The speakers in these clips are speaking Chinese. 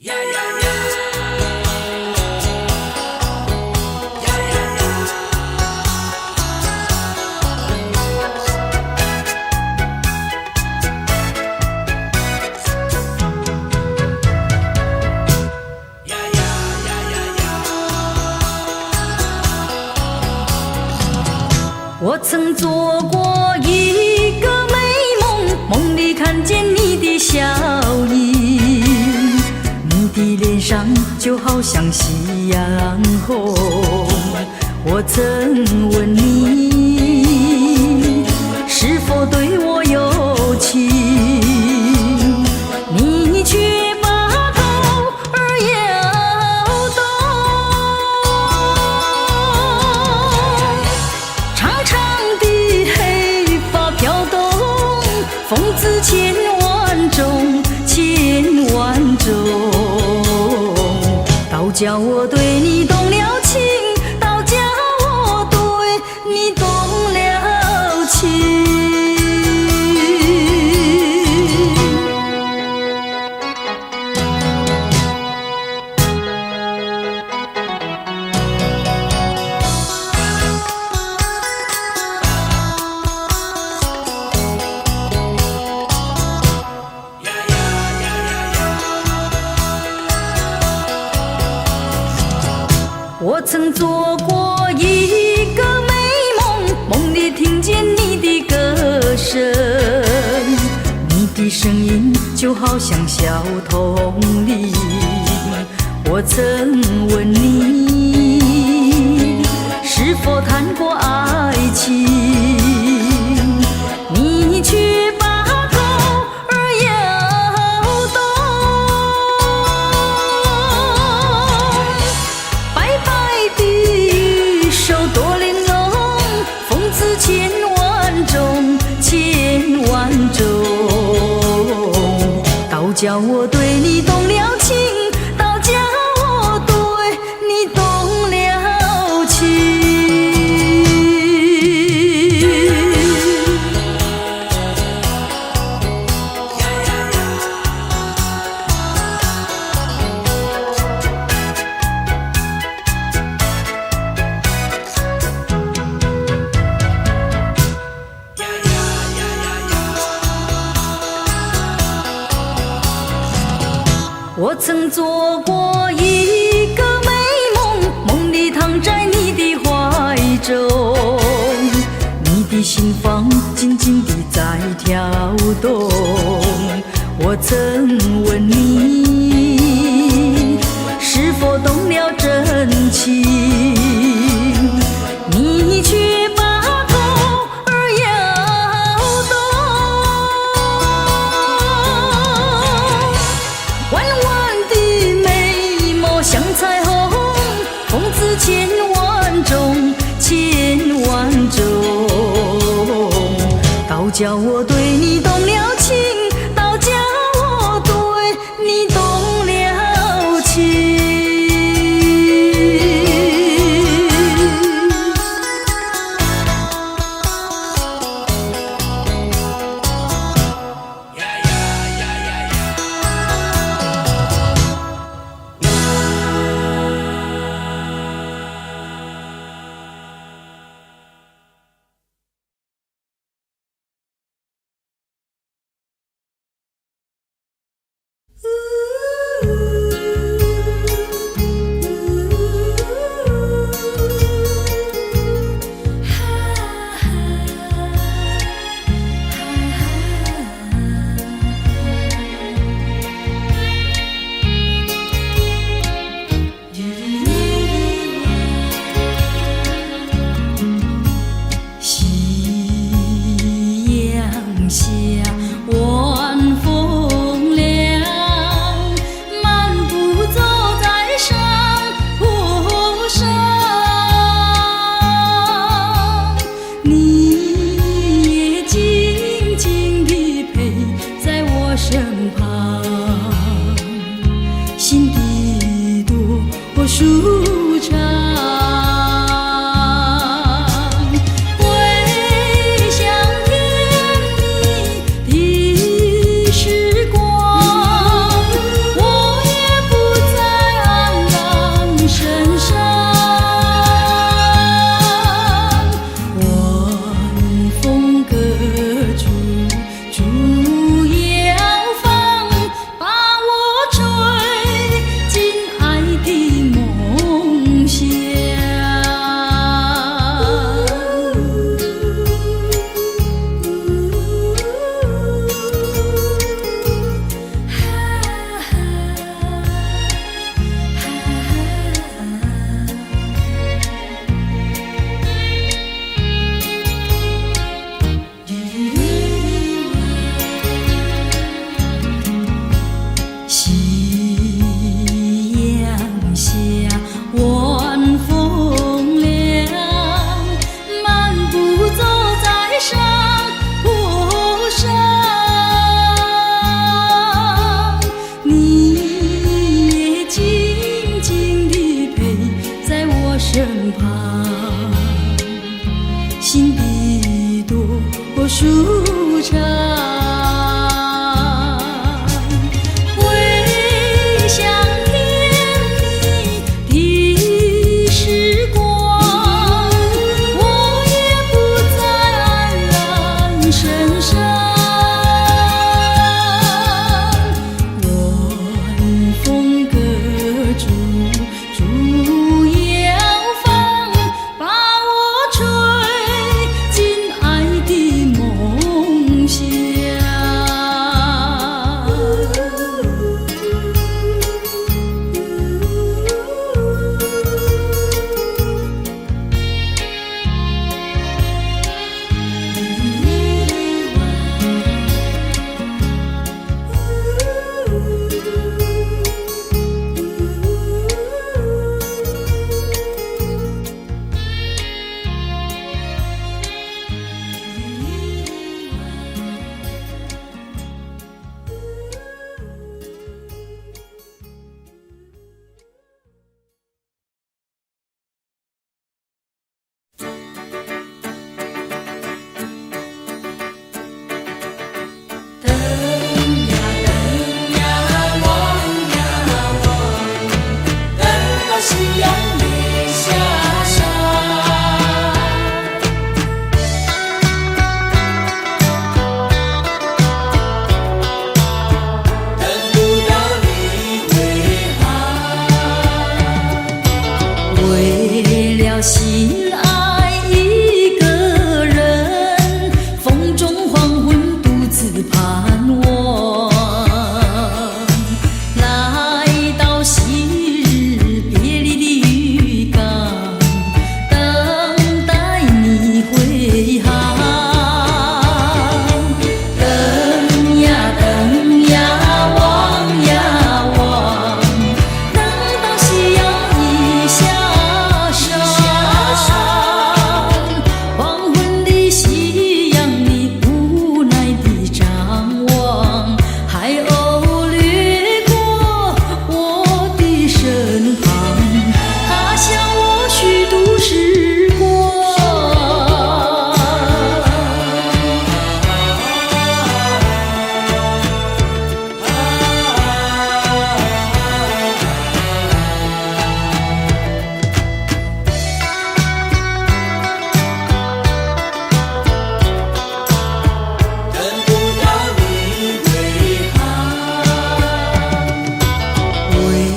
我曾做过一个美梦，梦里看见你的笑意，你的脸上就好像夕阳红。我曾问你是否对我有情，你却把头儿摇动。长长的黑发飘动，风姿千万种，千万种，倒叫我对你动了情，倒叫我对你动了情。我曾做过一个美梦，梦里听见你的歌声，你的声音就好像小童铃。我曾问你是否谈过爱情，你却把头儿摇动。白白的手多玲珑，风姿千万种，千万种，倒叫我对你动了情，倒叫我对你动了情。我曾做过一个美梦，梦里躺在你的怀中，你的心房紧紧地在跳动。我曾问你是否动了真情，你却把头儿摇动。弯弯的眉毛像彩虹，风姿千万种，千万种，倒叫我对你动了情，倒叫我对你动了情。夕阳下，晚风凉，漫步走在山坡上，你也静静地陪在我身旁，心底多舒畅。我也不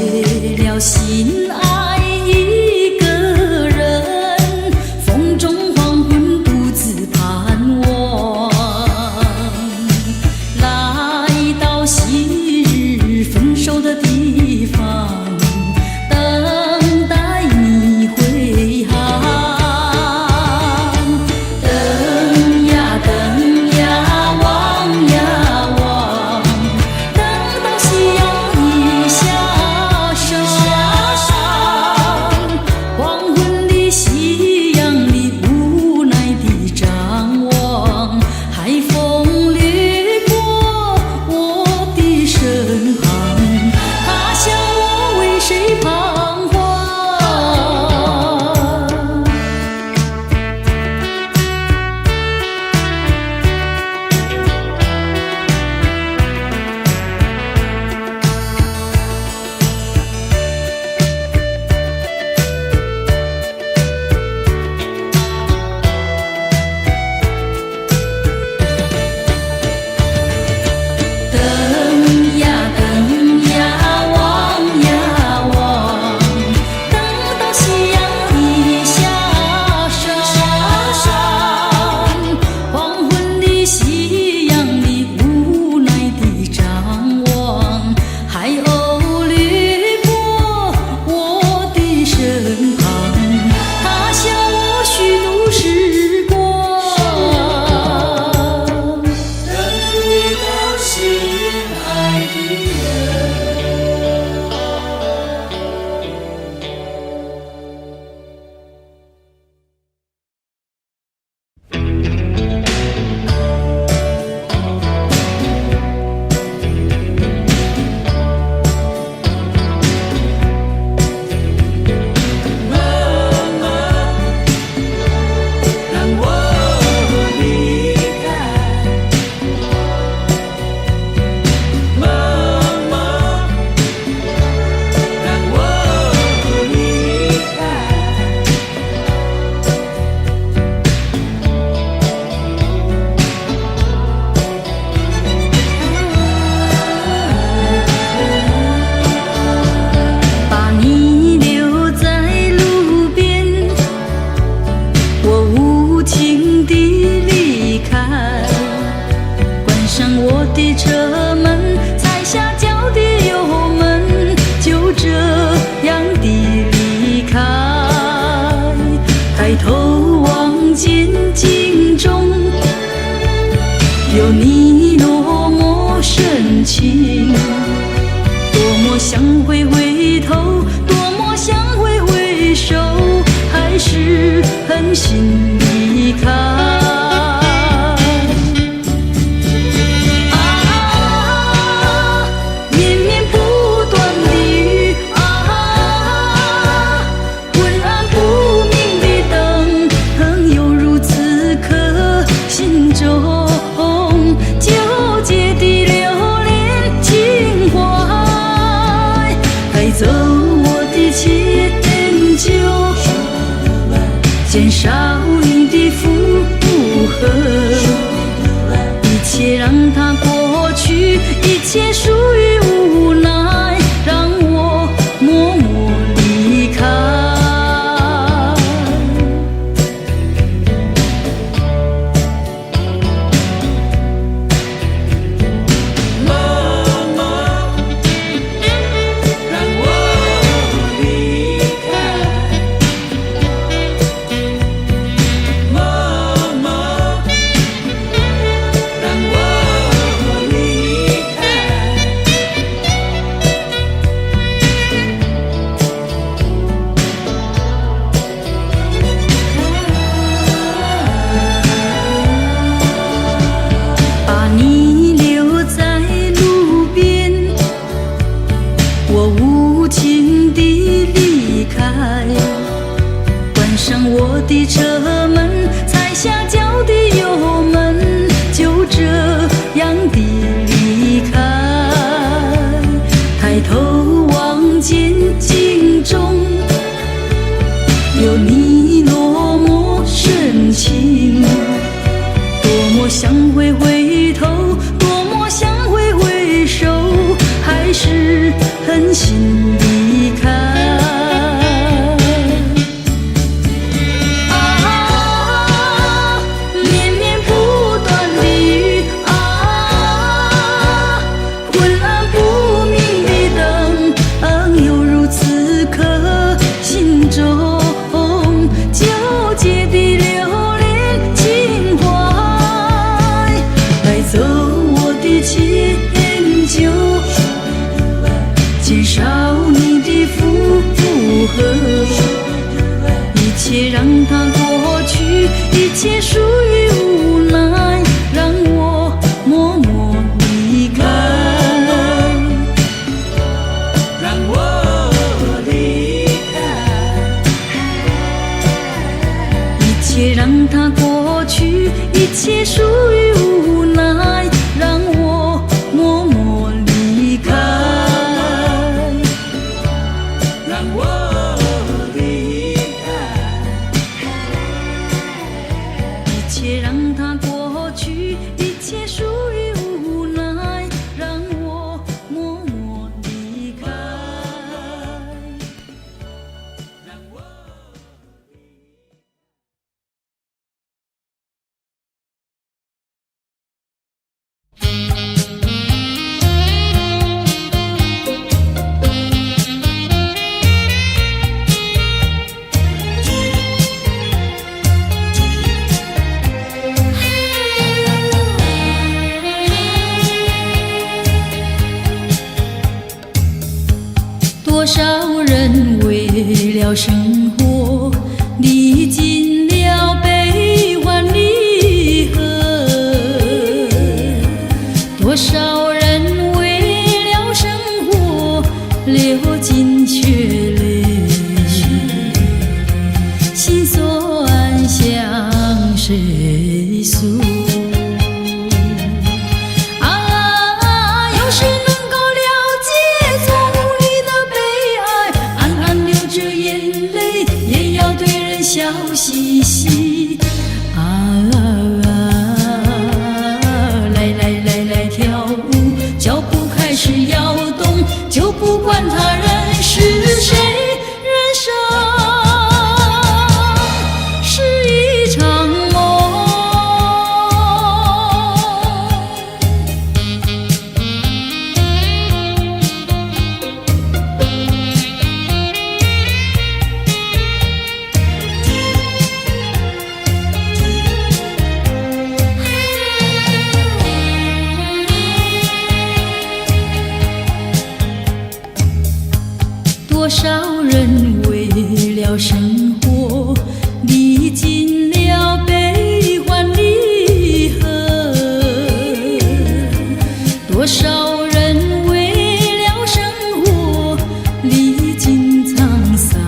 为了心爱一个人，风中黄昏独自盼望，来到昔日分手的地方，等待你回航。等呀等呀，望呀望，等到夕阳已下山，黄昏的夕阳里无奈地张望，海风掠过我的身旁，他想我为谁彷徨。等呀等呀，望呀望，等到夕阳已下山，黄昏的夕阳里无奈地张望，海鸥掠过我的身旁，他向我虚度时光。等遇到心爱的人。妈妈，让我离开。妈妈，让我离开。把你留在路边，我无情地离开，关上我的车门，踩下脚的油门，就这样地离开。抬头望见镜中有你落寞深情，多么想会回头，多么想会回首，还是狠心离开。绵绵不断的雨昏暗不明的灯，犹如此刻心中纠结的留恋情怀，带走我的迁就，减少你的负荷，一切让它过去，一切属于无奈，让我默默离开。妈妈，让我离开。妈妈，让我离开。把你留在路边，我无情地离开，关上我的车门，踩下脚的油门，就这样地离开。抬头望见镜中有你落寞深情，多么想会回头，多么想会回首，还是狠心地切属于无奈，让我默默离开，让我离开，一切让它过去，一切属于无奈，让我默默离开，让我。多少人为了生活历尽了悲欢离合，多少人为了生活流尽血泪，心酸向谁诉？笑嘻嘻来跳舞，脚步开始摇动，就不管他人是谁，人生是一场梦。多少人为了生活历尽了悲欢离合，多少人为了生活历尽沧桑，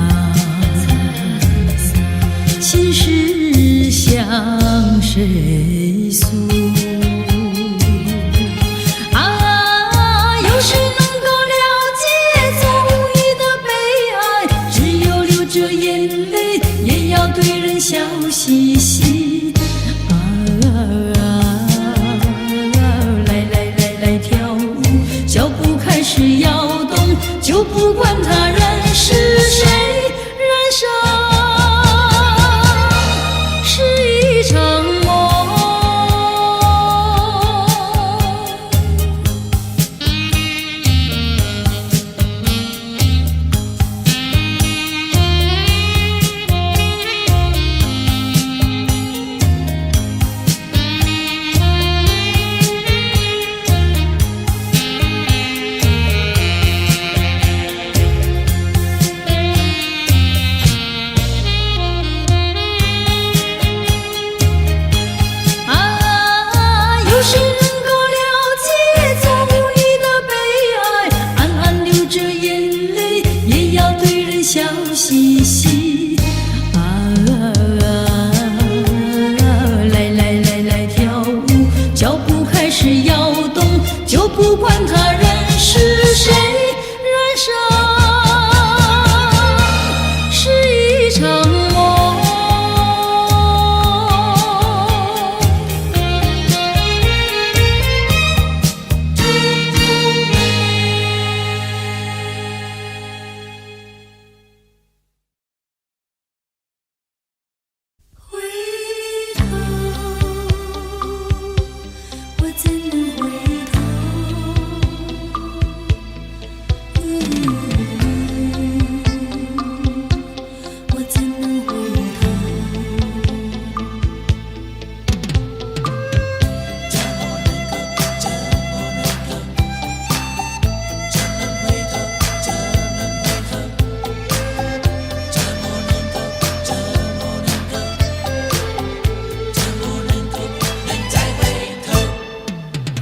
心事向谁诉？对人笑嘻嘻来跳舞，脚步开始摇动，就不管他人是谁，人生是一场梦。笑嘻嘻来跳舞，脚步开始摇动，就不管他人是谁，人生是一场梦。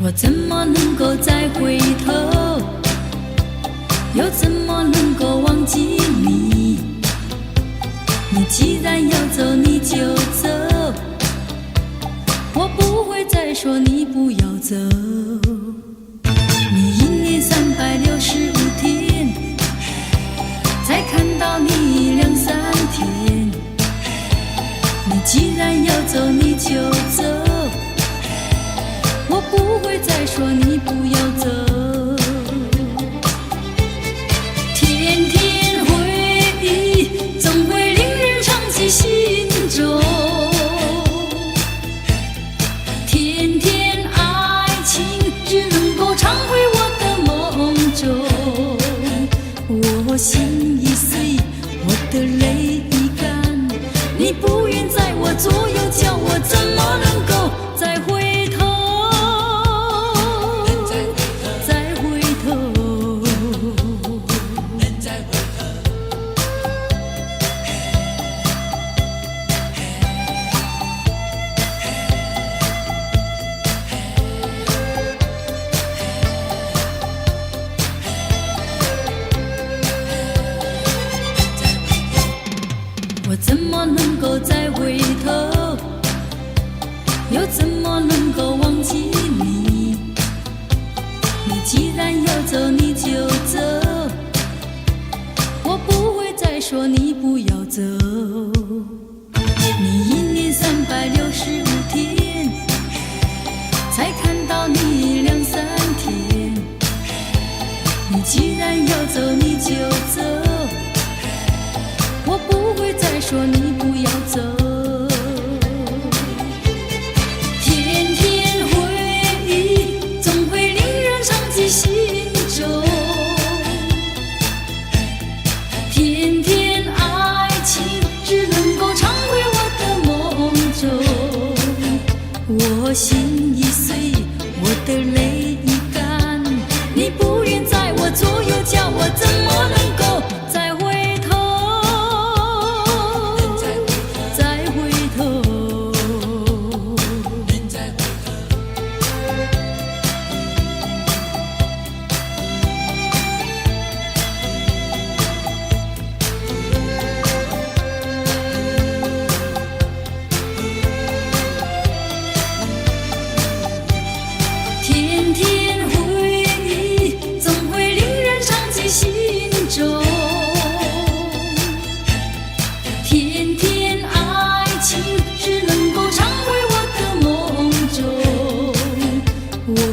我怎么能够再回头？又怎么能够忘记你？你既然要走，你就走，我不走你就走，我不会再说你不要走。天天回忆总会令人长记心中，天天爱情只能够常回我的梦中。我心已碎，我的泪已干，你不愿在我左右，叫我怎么能够再回头？再回头，我怎么能够再回头？又怎么能够忘记你？你既然要走你就走，我不会再说你不要走。你一年365天，才看到你2、3天。你既然要走你就走，我不会再说你不要走。天天回忆总会令人长记心中，天天爱情只能够常回我的梦中。我心已碎，我的泪已干，你不愿在我左右，叫我怎么能够再回头？再回头，天天回忆总会令人长记心中，天天爱情只能够常回我的梦中。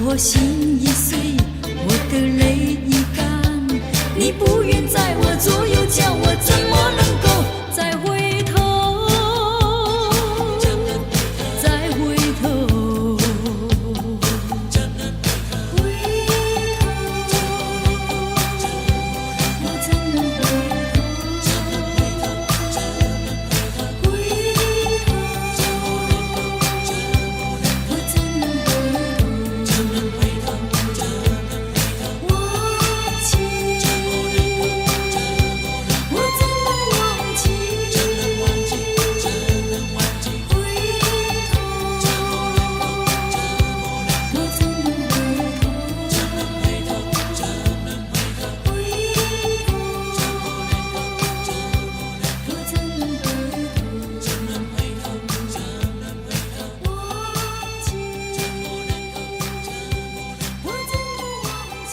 我心已碎，我的泪已干，你不愿在我左右，叫我怎么能够再回头？再回头，回头，我怎能回头？回头，我怎能回头？忘记，我怎能忘记？回头，我怎能回头？回头，我怎能回头？忘记，我怎能忘记？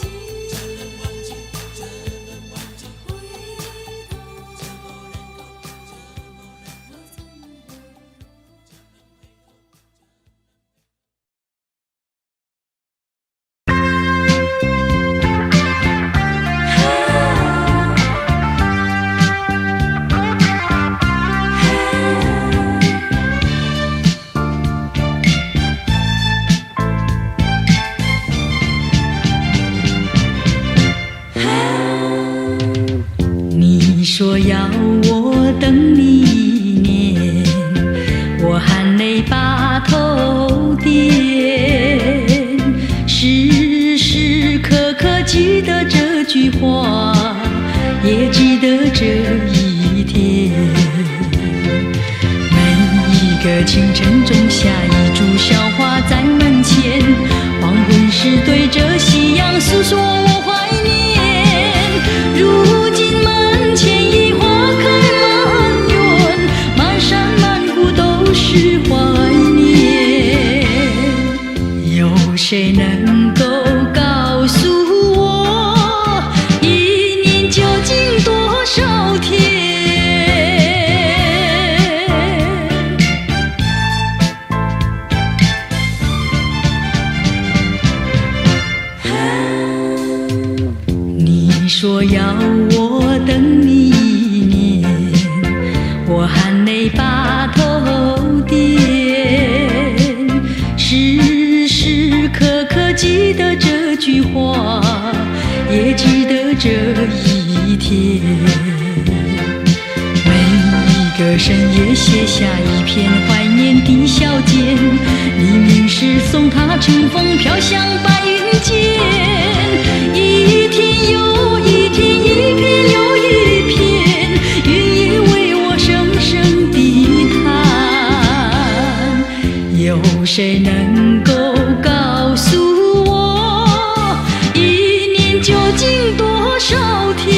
你说要我等你1年，我含泪把头点，时时刻刻记得这句话，也记得这一天。每一个清晨种下一株小花在门前，黄昏时对着夕阳诉说我怀念。如今门前已花开满园，满山满谷都是怀念。有谁能够告诉我，1年究竟多少天？我等你一年，我含泪把头点，时时刻刻记得这句话，也记得这一天。每一个深夜写下一篇怀念的小笺，黎明时送它乘风飘向白云间。一天又一天，一片又一片，云也为我声声地叹。有谁能够告诉我，一年究竟多少天？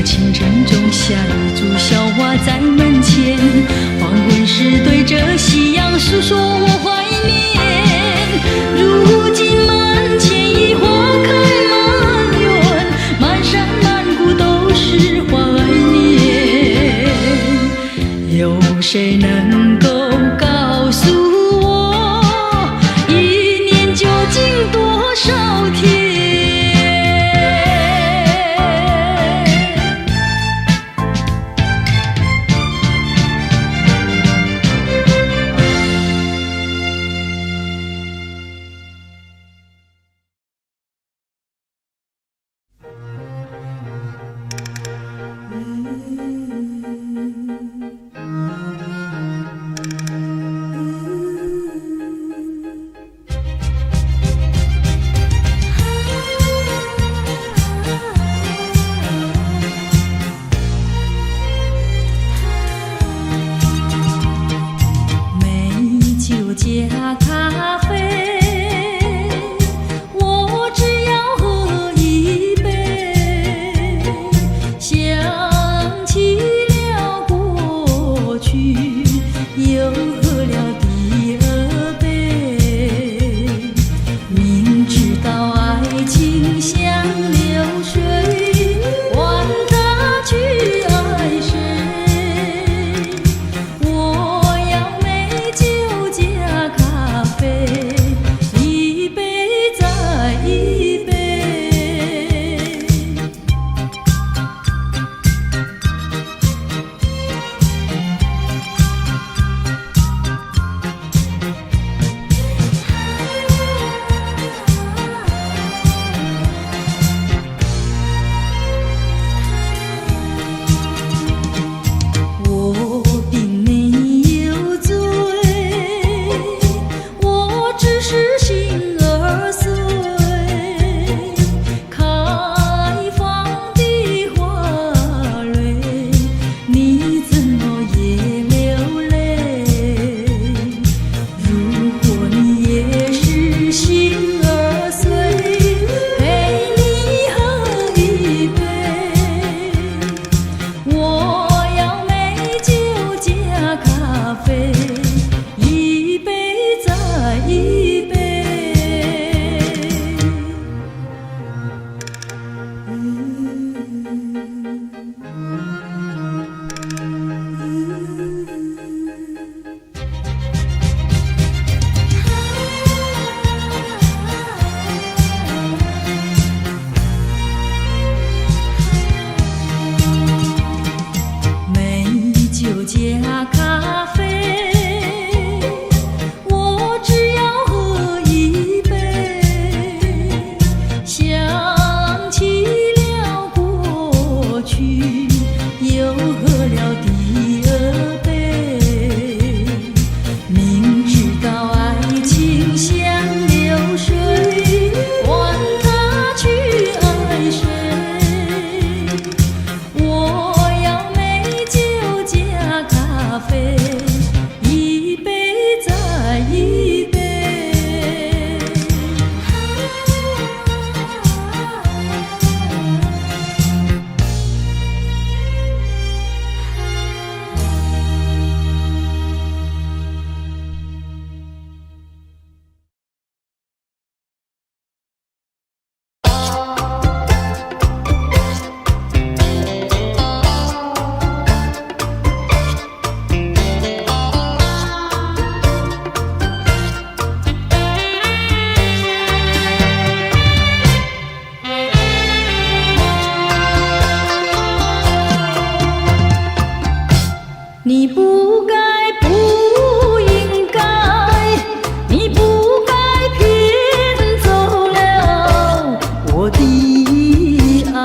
清晨种下一株小花在门前，黄昏时对着夕阳诉说我怀念。如今门前已花开满园，满山满谷都是怀念。有谁能够告诉我，一年究竟多少天？加咖啡，我只要喝一杯。想起了过去，又喝了第二杯。明知道爱情像流水，管它去爱谁。我要美酒加咖啡，一杯再一杯。我并没有醉，我只是心儿碎。开放的花蕊，你怎么也流泪？如果你也是心儿碎，陪你喝一杯。我要美酒加咖啡，一杯再一杯。美酒加咖啡，我只要喝一杯。想起了过去，又喝了第二杯。明知道爱情像流水，管它去爱谁。我要美酒加咖啡，一杯再一杯。你不该，不应该，你不该骗走了我的爱。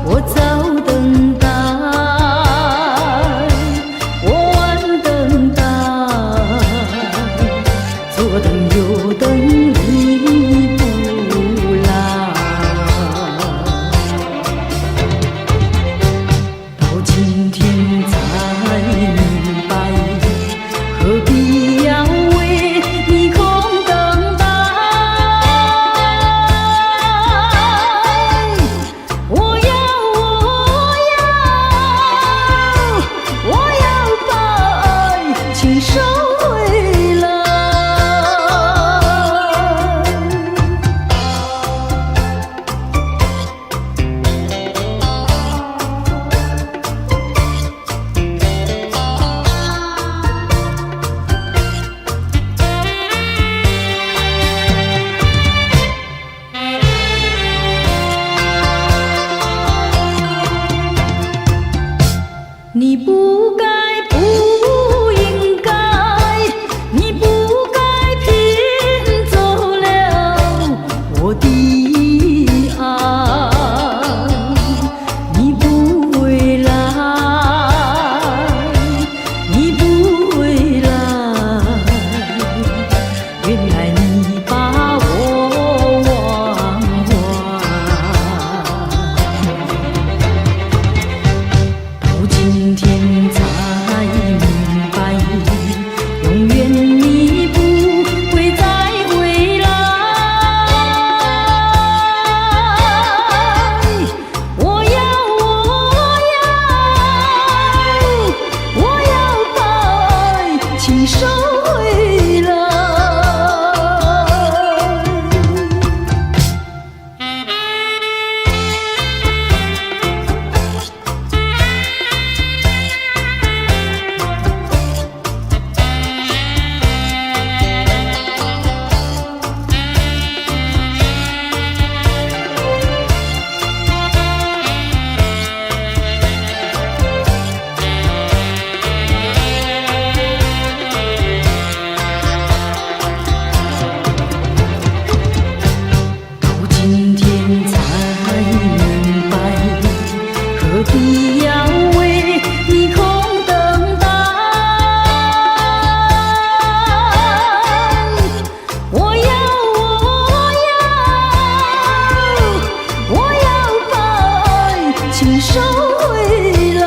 我早等待，我晚等待，左等右等你不来。到今天才明白，何必要为你空等待。我要把爱情收回来。你不该，不应该，你不该骗走了我的爱。你不回来，你不回来，原来你把我忘怀。到今天才明白，永远你不会再回来。我要把爱情收回来。到今天才明白，何必要为你空等待。我要把爱情收回来。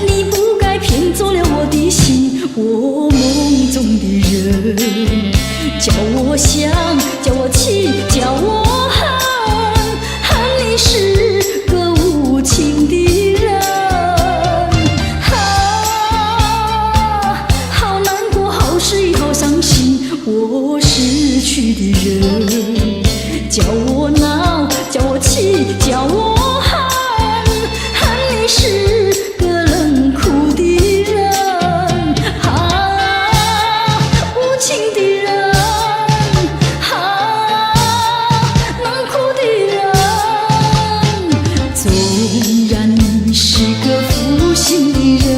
你不该骗走了我的心，我梦中的人，叫我想，叫我气，叫我恨你是个无情的人。好难过，好失意，好伤心，我失去的人，叫我闹，叫我气，叫我恨你是个冷酷的人。无情的人，冷酷的人。纵然你是个负心的人，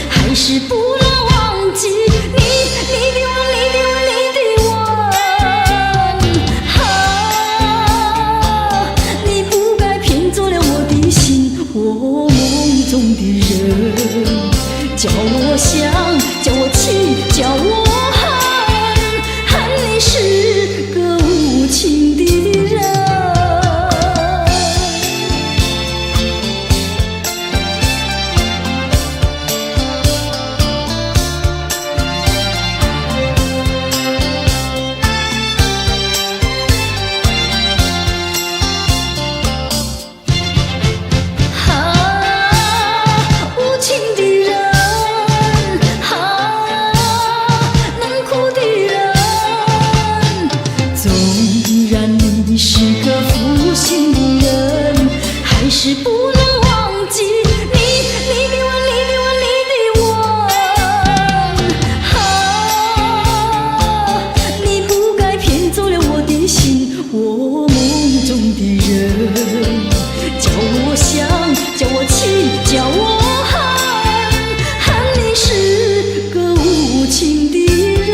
还是不能忘记你的吻，你的吻，你的吻。你不该骗走了我的心，我梦中的人，叫我想，叫我气，叫我恨你是个无情的人。是不能忘记你，你的吻，你的吻，你的吻。你不该骗走了我的心，我梦中的人，叫我想，叫我气，叫我恨你是个无情的人。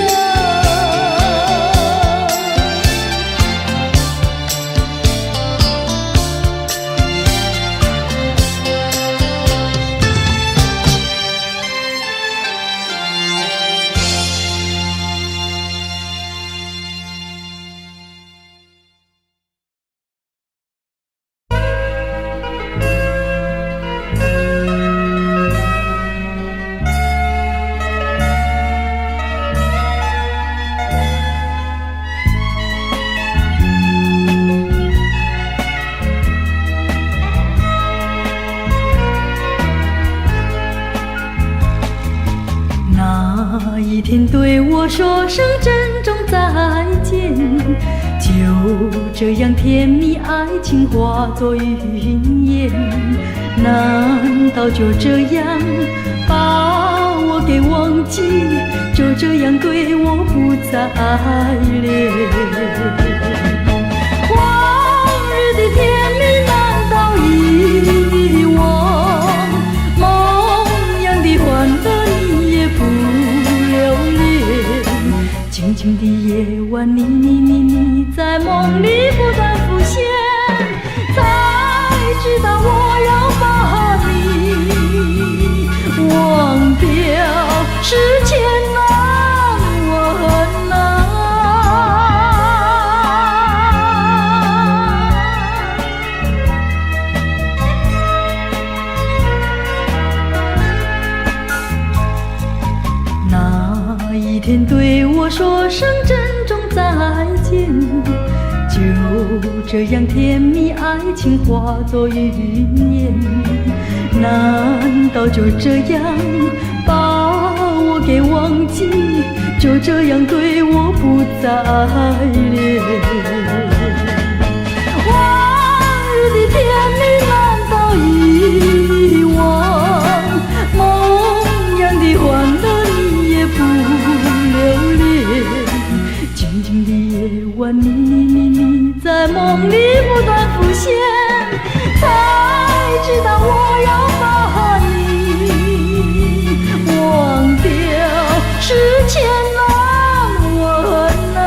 那一天对我说声珍重再见，就这样甜蜜爱情化作云烟，难道就这样把我给忘记，就这样对我不再恋？往日的甜蜜难道遗忘，梦样的欢乐你也不留恋。静静的夜晚，你在梦里不断浮现，才知道我要把你忘掉是千难万难。那一天对我说声珍重再见，就这样甜蜜爱情化作云烟，难道就这样把我给忘记，就这样对我不再恋？往日的甜蜜难道遗忘，梦样的欢乐你也不留恋。静静的夜晚，你在梦里不断浮现，才知道我要把你忘掉是千难万难。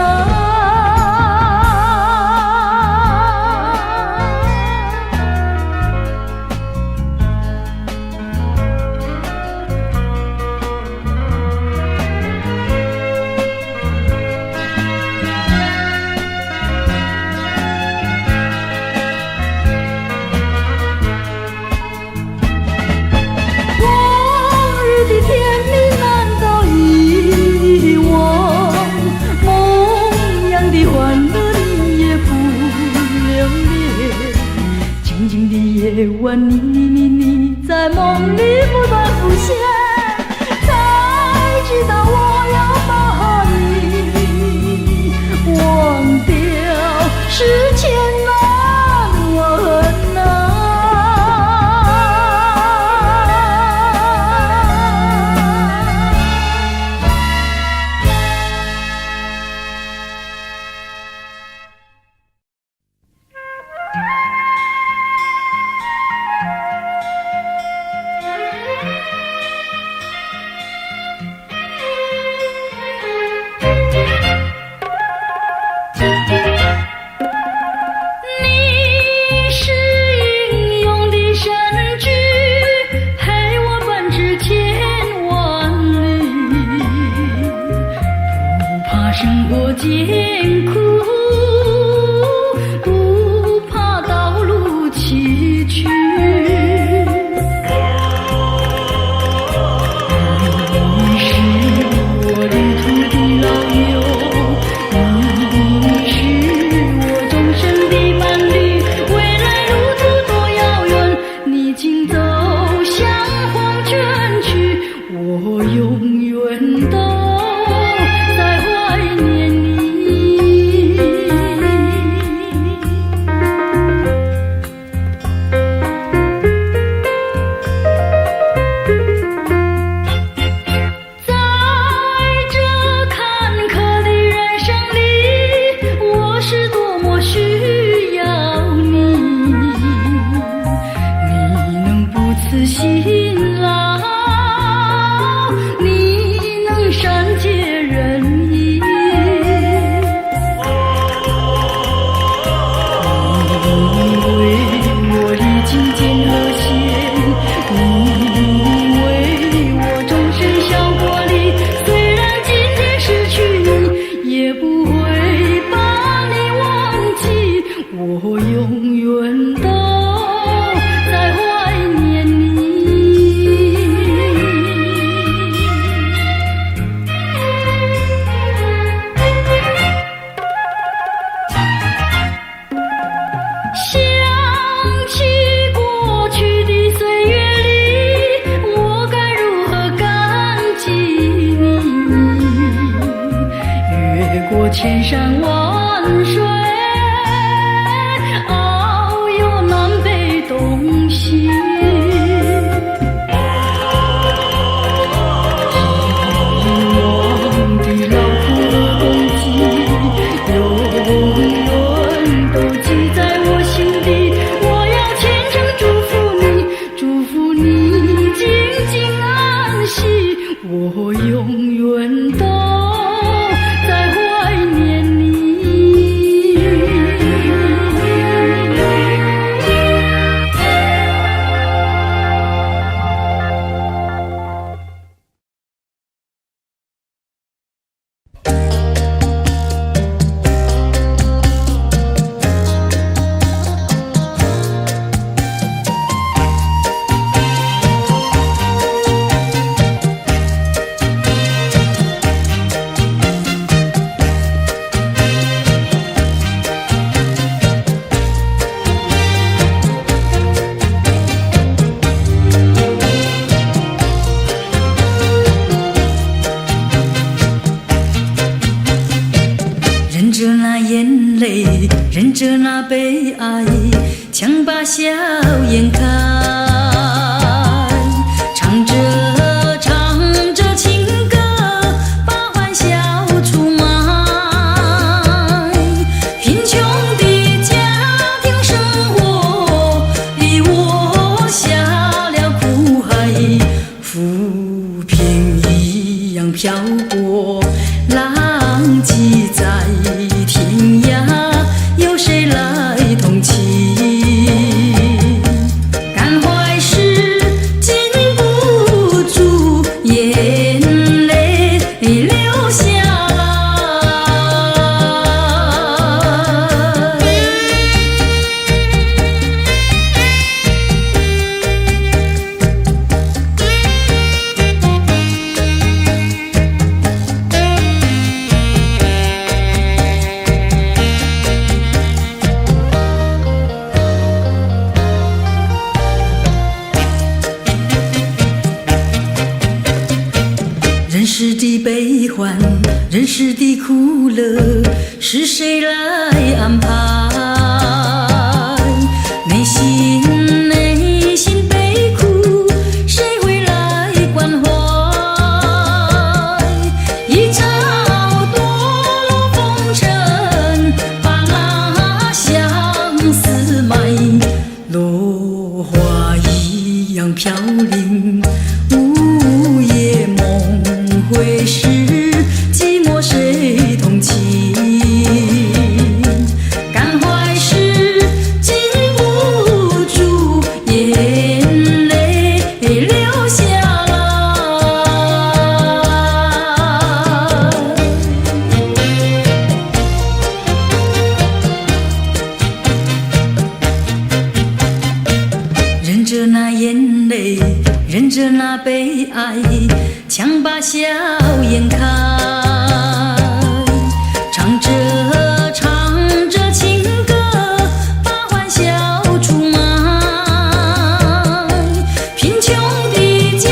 夜晚，你在梦里不断浮现，才知道我要把你忘掉是千难万难。生活艰苦，不怕道路崎岖。你是我旅途的老友，你是我终身的伴侣。未来路途多遥远，你请走向黄泉去，我永远都在怀念你。千山万水，遨游南北东西。我永远都在怀念你。忍着那眼泪，忍着那悲哀，强把笑颜开，唱着唱着情歌，把欢笑出卖。贫穷的家庭生活逼我下了苦海，浮萍一样漂泊，浪迹在天涯，有谁来同情？感怀时禁不住眼泪流下人世的悲欢，人世的苦乐，是谁来安排？内心悲苦，谁会来关怀？一朝堕落风尘，把那相思埋，落花一样飘零，午夜梦会是寂寞谁同情？感怀时禁不住眼泪流下来。忍着那眼泪，忍着那悲哀，强把笑颜开，唱着唱着情歌，把欢笑出卖。贫穷的家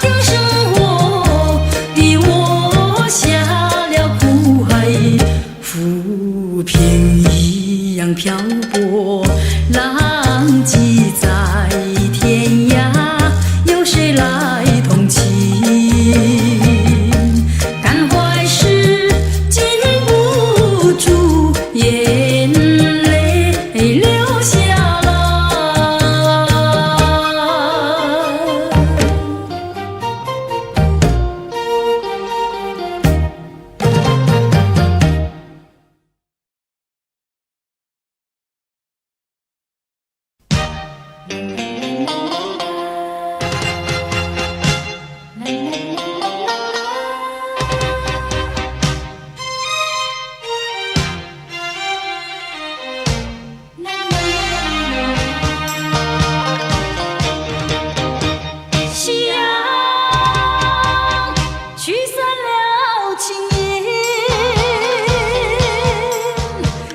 庭生活逼我下了苦海，浮萍一样漂泊，浪迹在天涯，有谁来同情？感怀时禁不住眼泪流下来。夕阳驱散了青烟，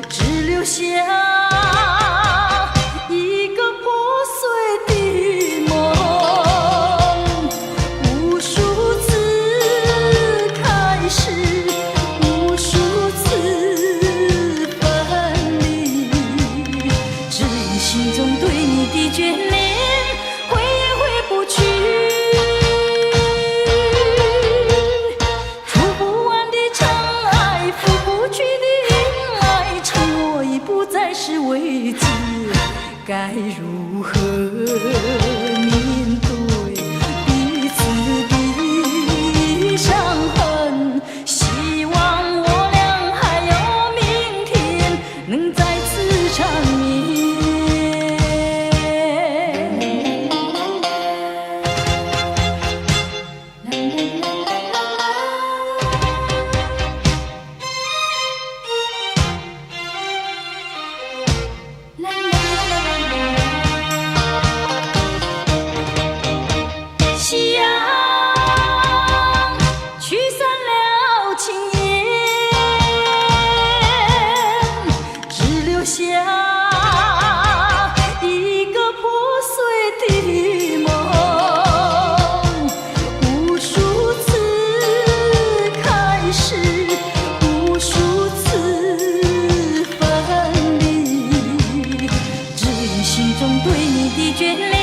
只留下一个破碎眷恋，回也回不去。触不完的长爱，拂不去的阴霾，承诺已不再是慰藉，该如何面对彼此的伤痕？希望我俩还有明天能再次缠绵。夕阳驱散了青烟，只留下一个破碎的梦。无数次开始，无数次分离，只因心中对你的眷恋，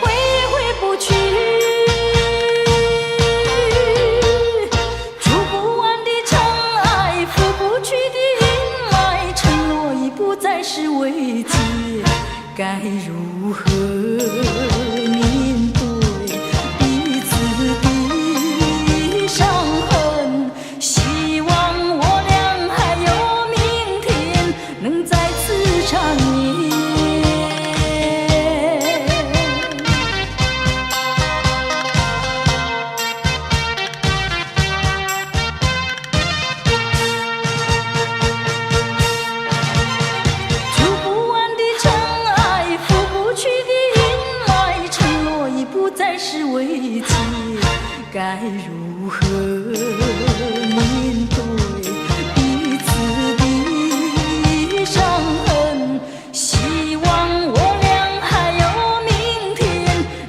回也回不去。触不完的长爱，拂不去的阴霾，承诺已不再是慰藉，该如何面对彼此的伤痕？希望我俩还有明天能再次缠绵。触不完的长爱，拂不去的阴霾，承诺已不再是慰藉，该如何面对彼此的伤痕？希望我俩还有明天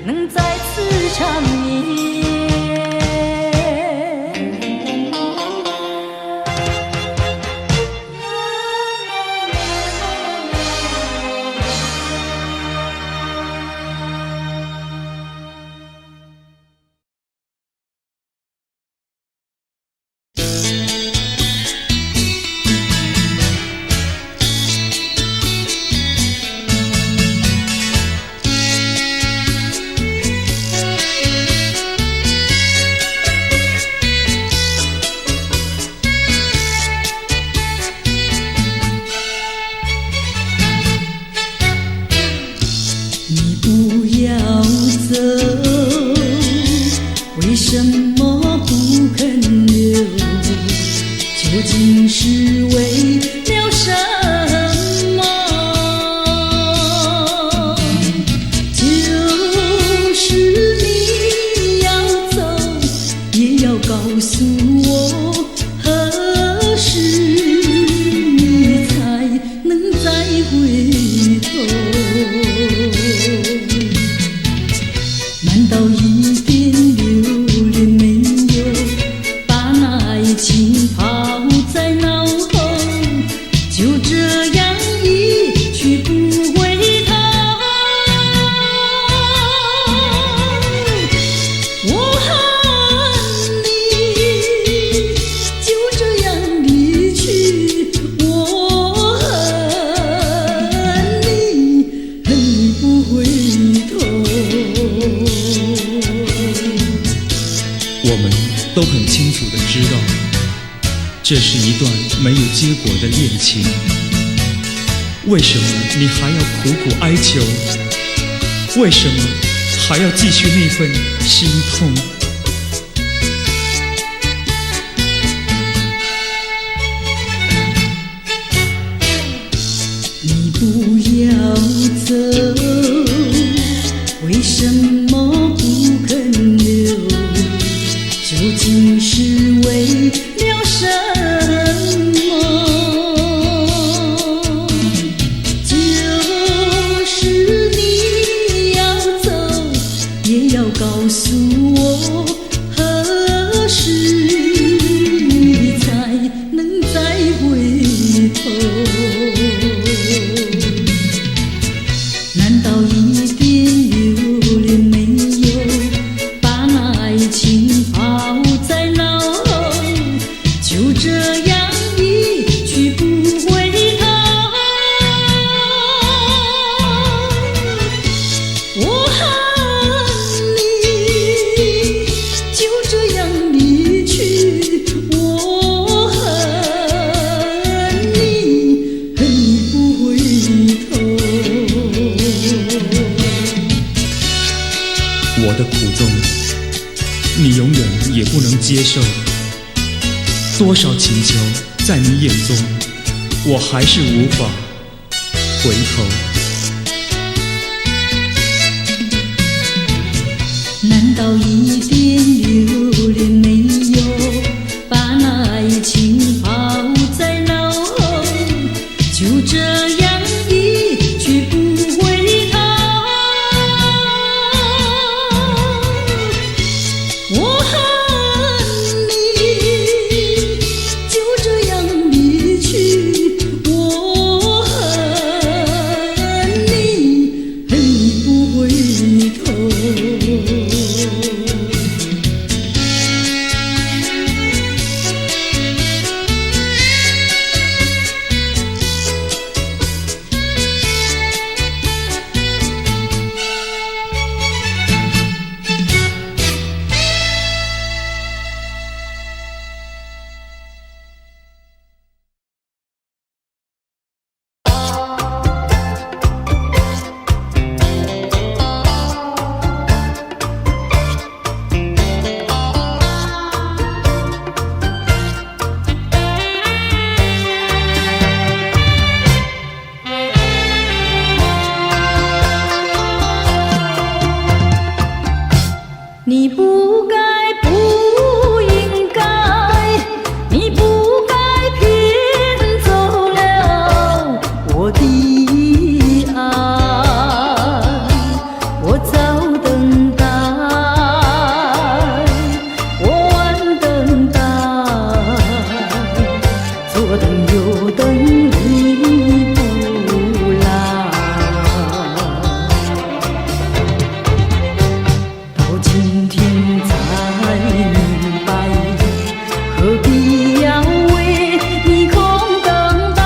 能再次缠绵。你不要走，为什么不肯留？究竟是为了什么？就是你要走，也要告诉我，何时你才能再回头？难道一点留恋没有，把那爱情抛在脑后，就这样一去不回头？我恨你，就这样离去，我恨你，恨你不回头。我们都很清楚地知道，这是一段没有结果的恋情。为什么你还要苦苦哀求？为什么还要继续那份心痛？你不要走，为什么不肯留？究竟是为了什么？就是你要走，也要告诉我，何时你才能再回头？难道道一点留恋没有？把那爱情抛在脑后，就这样一去不回头。我恨你，就这样离去。我恨你，恨你不回头。我的苦衷，你永远也不能接受。多少请求，在你眼中，我还是无法回头。难道一点留恋没有？把那爱情抛在脑后，就这样一去不回头。我恨你，就这样离去。我恨你，恨你不回头。你不该，不应该，你不该骗走了我的爱。我早等待，我晚等待，左等右等你不来。到今天才明白，何必要为你空等待。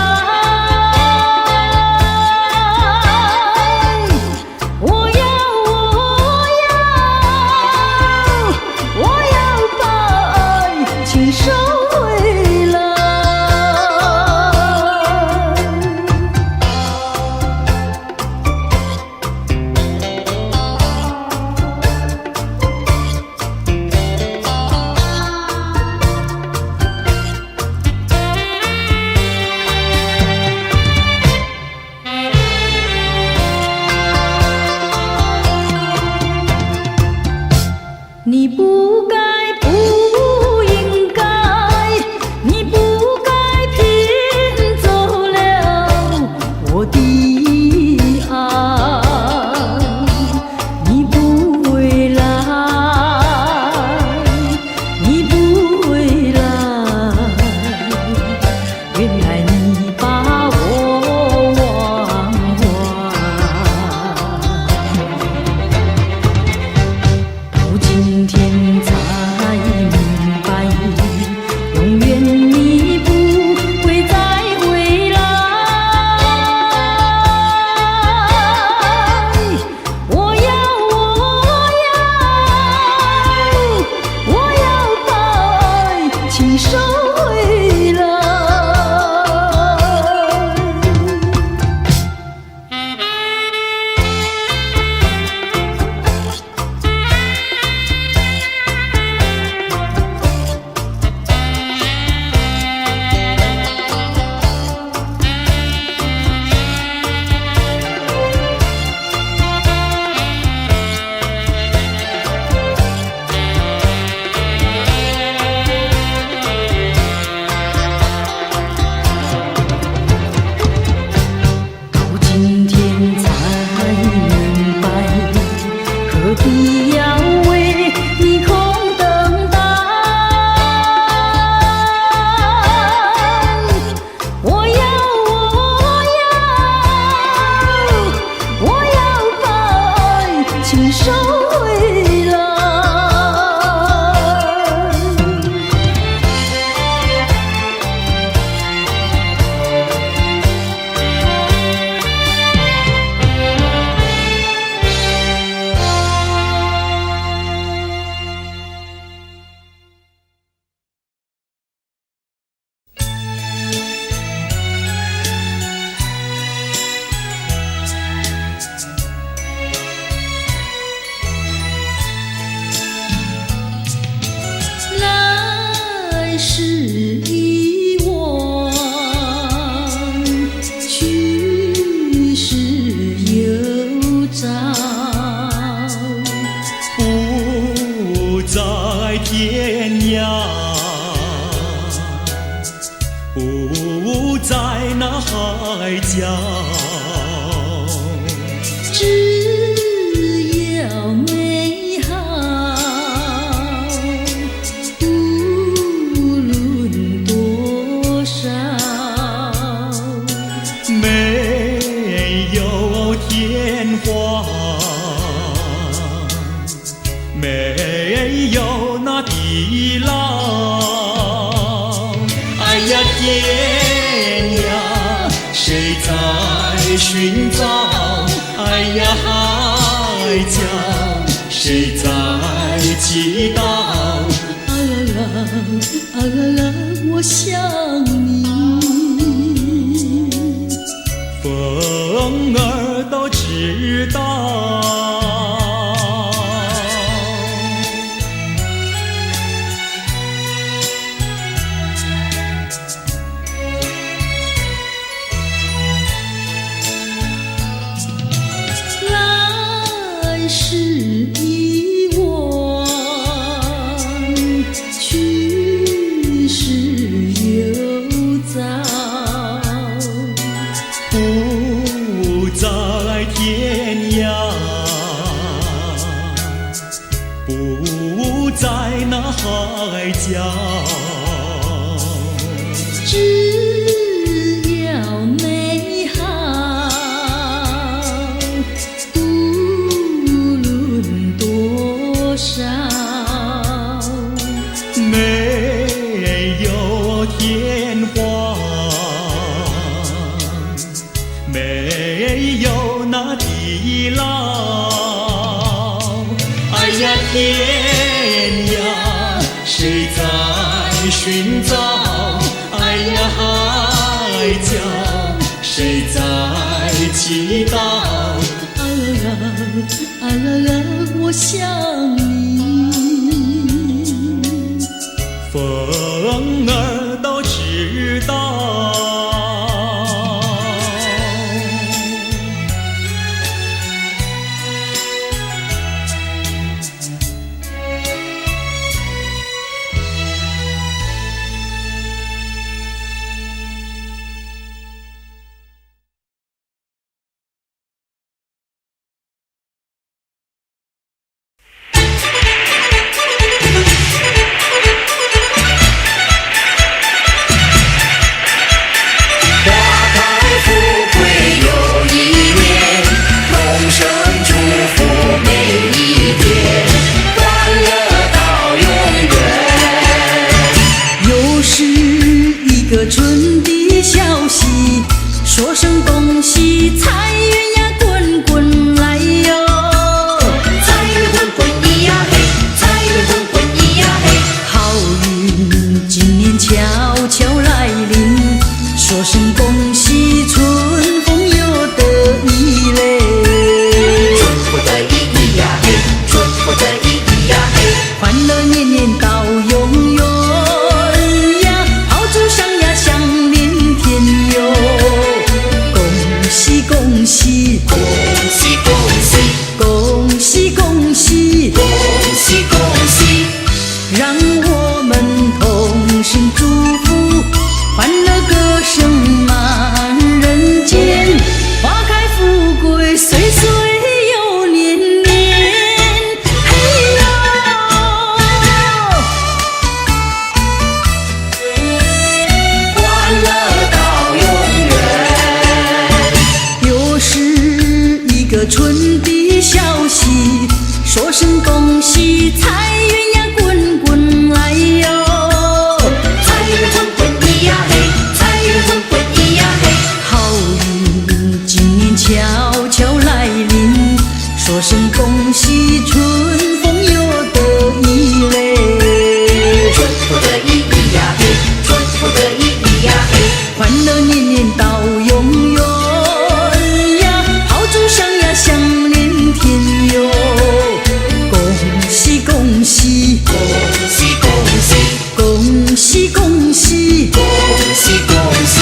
我要把爱情收回来。你不该，不应该，你不该骗走了我的爱。你不回来，你不回来，原来你把我忘怀。到今天才明白，永远你不会再回来。我要把爱情收回来。我要请收回来。来时已忘，去时又找，不在天涯，不在那海角，只要美好，无论多少。没有天荒，没有那地老。哎呀天呀，谁在寻找？哎呀海角，谁在祈祷？啊啦啦，啊啦啦，我想你。风儿都知道。来时已忘，去时又早，不在天涯，不在那海角，只要美好，无论多少。没有天荒，没有那地老。哎呀天呀，谁在寻找？哎呀海角，谁在祈祷？啊啦啦，啊啦啦，我想你。风儿都知道。声恭喜，财源呀滚滚来哟，财源滚滚咿呀嘿，财源滚滚咿呀嘿，好运今年悄悄来临，说声恭喜，春风又得意嘞，春风得意咿呀嘿，春风得意咿呀嘿，欢乐年年到永远呀，炮竹响呀响连天哟，恭喜恭喜，恭喜恭喜，恭喜恭喜，恭喜恭喜，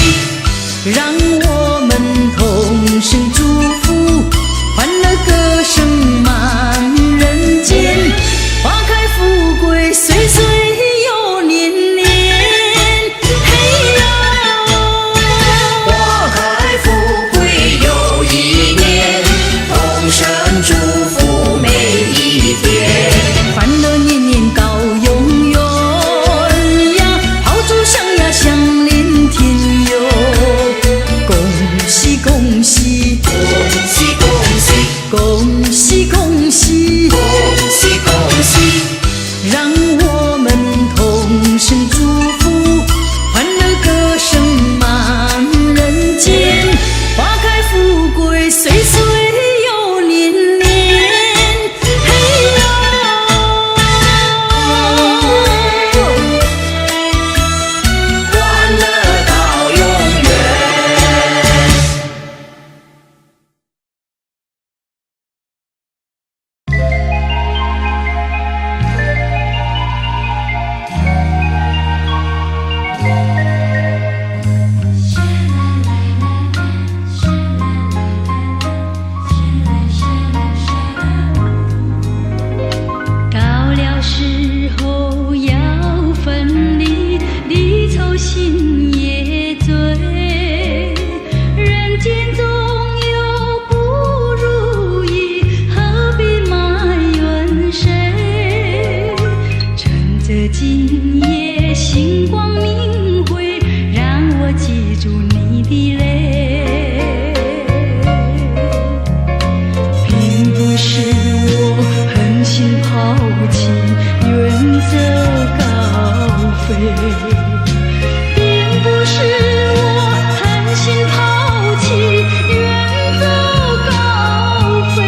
让我们同声祝福，欢乐歌声满人间，花开富贵岁岁又年年，嘿呀！花开富贵又一年，同声祝福每一天。欢乐年年到永远呀，炮竹响呀响连天哟，恭喜恭喜，恭喜恭喜，恭喜恭喜，恭喜恭喜，让我们同声祝福，欢乐歌声满人间，花开富贵岁岁又年年，嘿呀！欢乐到永远。到了时候要分离，离愁心也醉，人间总有不如意，何必埋怨谁？趁着今夜星光明辉，让我记住你的泪，并不是我狠心抛弃，远走高飞，并不是我狠心抛弃，远走高飞，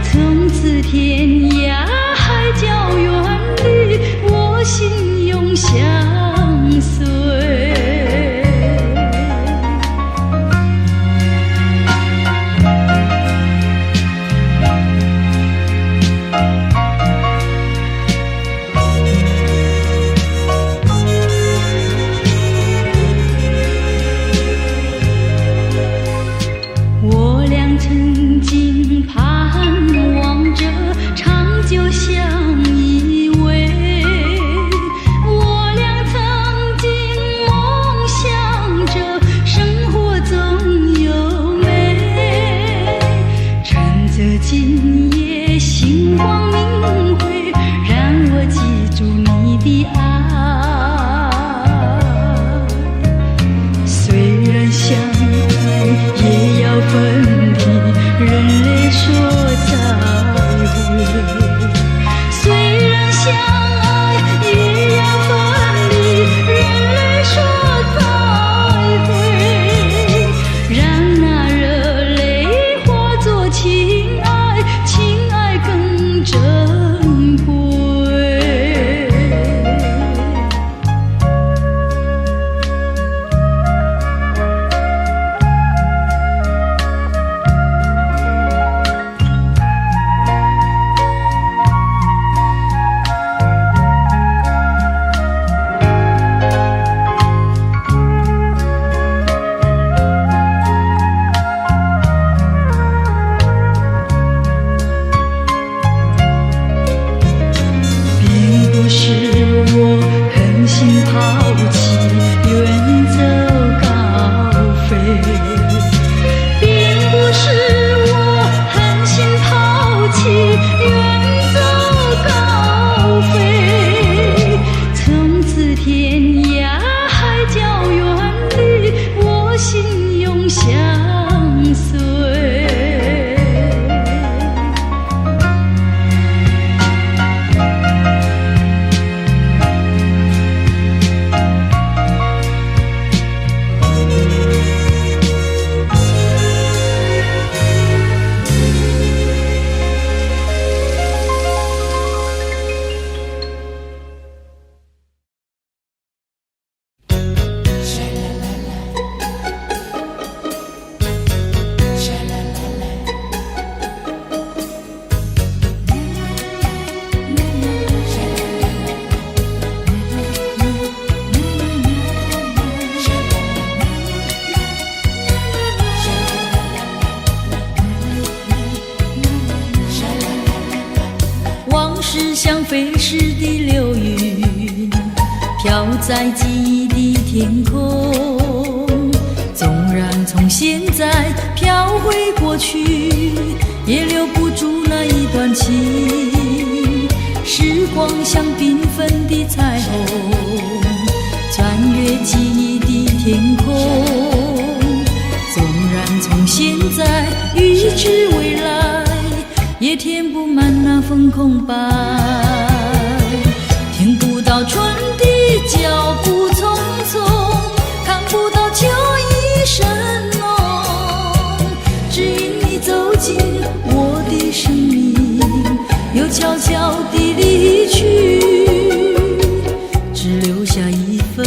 从此天涯海角远离，我心永相随。我俩曾经盼望着长久相依偎，我俩曾经梦想着生活总有美，趁着今夜星光明辉，让我记住你的爱，虽然相爱也要分离，人类说再会，虽然相爱也要分离，人类说再会，让那热泪化作情爱，情爱更真往事像飞逝的流云，飘在记忆的天空。纵然从现在飘回过去，也留不住那一段情。时光像缤纷的彩虹，穿越记忆的天空。纵然从现在预知未来，也填不满那份空白。听不到春的脚步匆匆，看不到秋意深浓。只因你走进我的生命，又悄悄地离去，只留下一份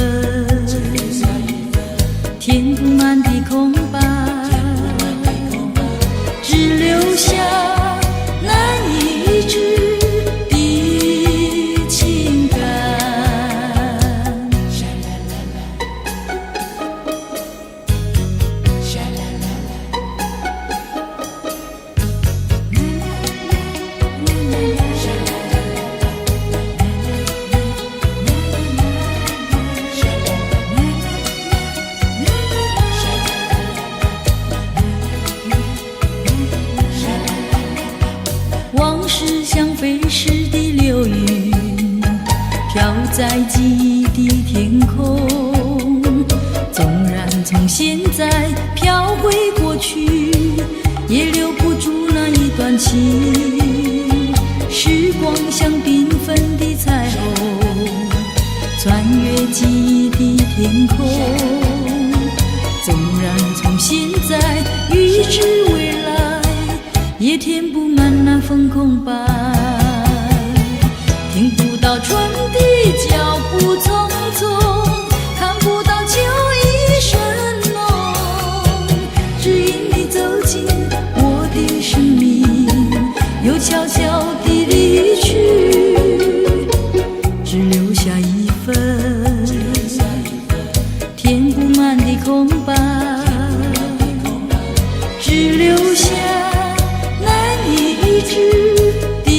填不满的空白，只留下难以抑制的情感。往事像飞逝的流云，飘在记忆的天空。纵然从现在飘回过去，也留不住那一段情。时光像缤纷的彩虹，穿越记忆的天空。纵然从现在预知未来，也填不满那份空白。听不到春的脚步匆匆，看不到秋意深浓。只因你走进我的生命，又悄悄地离去，只留下一份填不满的空白，只留下难以抑制的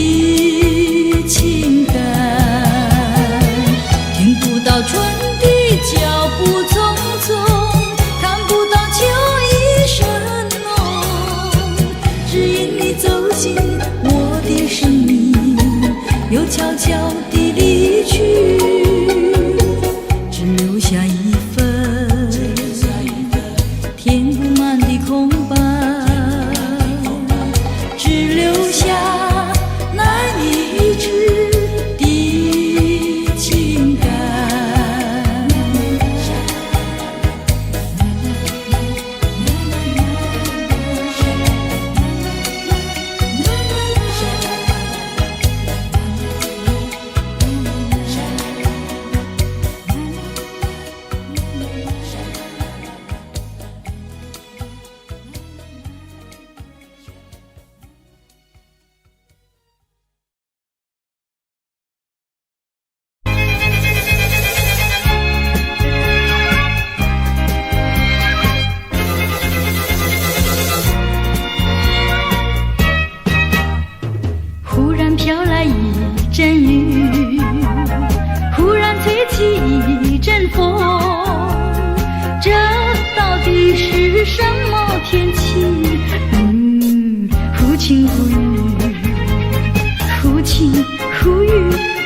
情感。听不到春的脚步匆匆，看不到秋意深浓。只因你走进我的生命，又悄悄地离去，只留下一份填不满的空白，只留下难以抑制的情感。忽然飘来一阵雨，忽然吹起一阵风，这到底是什么天气？忽晴忽雨，忽晴忽雨，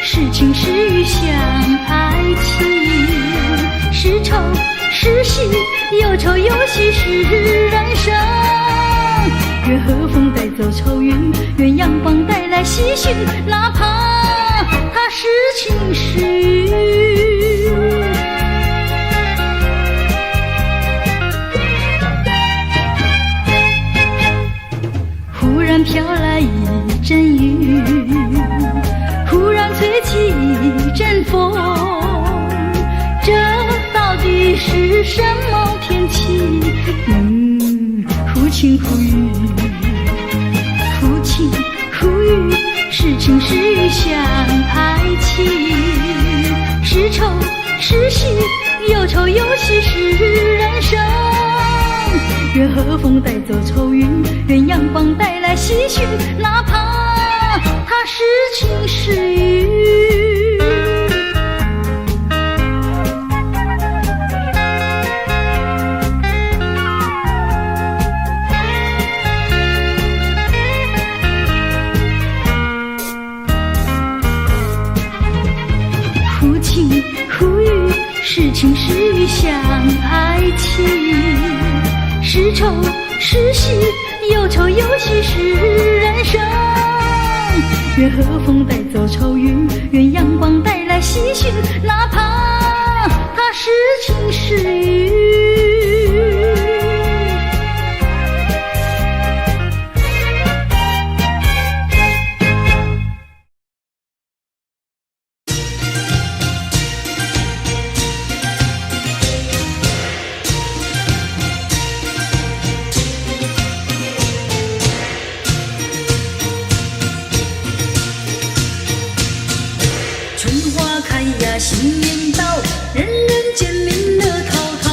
是晴是雨相爱情，是愁是喜，有愁有喜是人生。愿和风带走愁云，愿阳光带来喜讯，哪怕它是晴是雨。忽然飘来一阵雨，忽然吹起一阵风，这到底是什么天气？忽晴忽雨，忽晴忽雨，是晴是雨相爱情，是愁是喜，有愁有喜是人生。愿和风带走愁云，愿阳光带来喜讯，哪怕它是晴是是情是欲像爱情，是愁是喜，有愁有喜是人生。愿和风带走愁云，愿阳光带来喜讯，哪怕它是晴是雨。春花开呀，新年到，人人见面乐淘淘。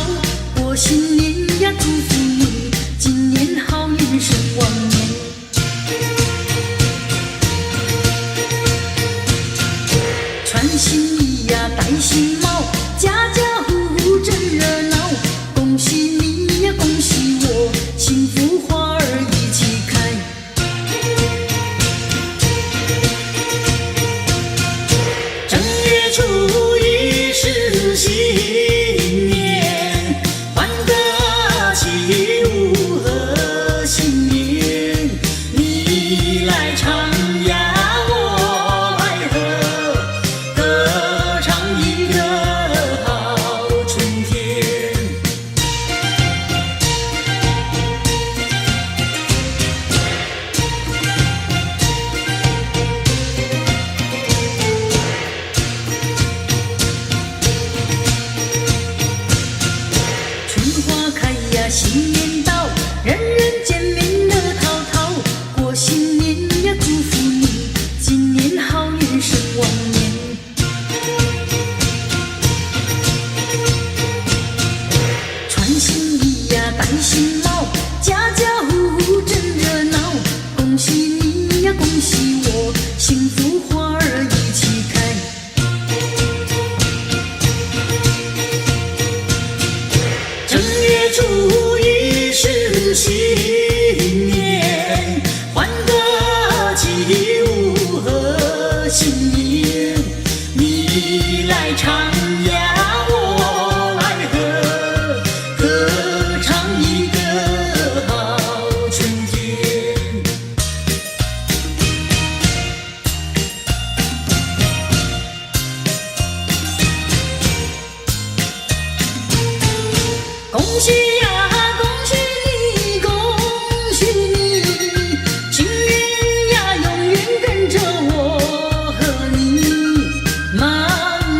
过新年呀，祝福你，今年好运胜往年。穿新衣呀，戴新帽，家家户户真热闹。恭喜你呀，恭喜我，幸福花儿一起开。初一是新年，欢歌起舞贺新年。你来唱呀，我来和，歌唱一个好春天。新年到，人人见面乐淘淘。过新年呀，祝福你，今年好运胜往年。穿新衣呀，戴新帽，家家户户真热闹。恭喜你呀，恭喜我，幸福花儿一起开。初一是新年，欢歌起舞贺新年。你来唱呀，我来和，歌唱一个好春天。恭喜呀，恭喜你，恭喜你，情缘呀，永远跟着我和你。满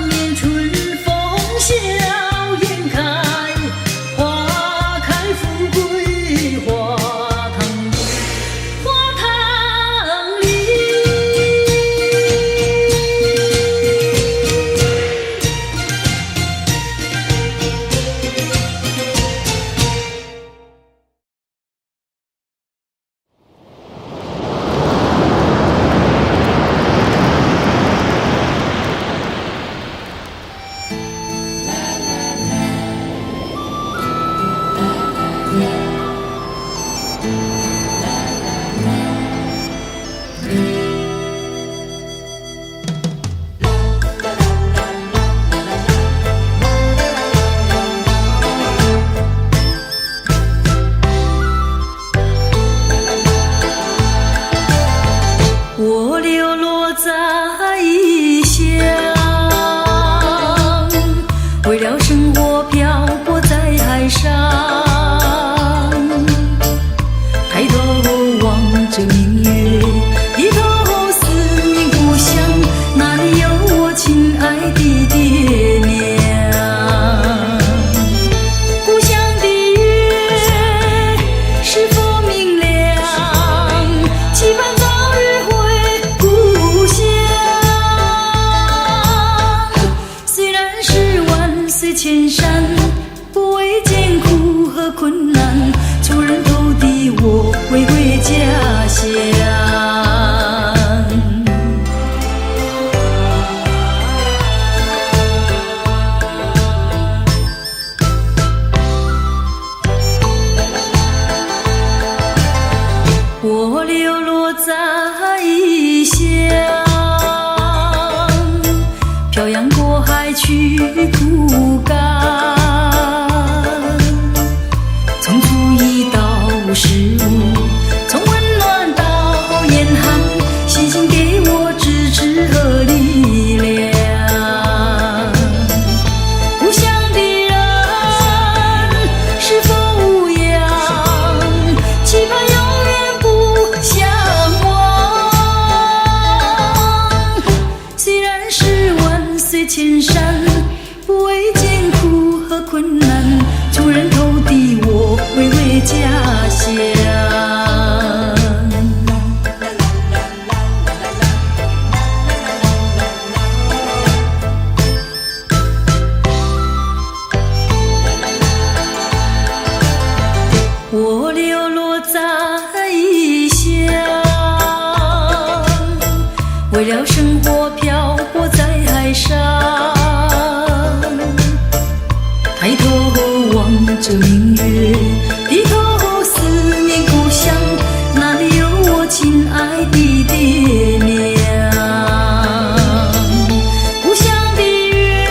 面春风笑颜开，花开富贵花堂里，花堂里。我流落在异乡，为了生活漂泊在海上，抬头望着明月，低头思念故乡，哪里有我亲爱的爹娘？故乡的月是否明亮？期盼早日回故乡。为了生活漂泊在海上，抬头望着明月，低头思念故乡，哪里有我亲爱的爹娘？故乡的月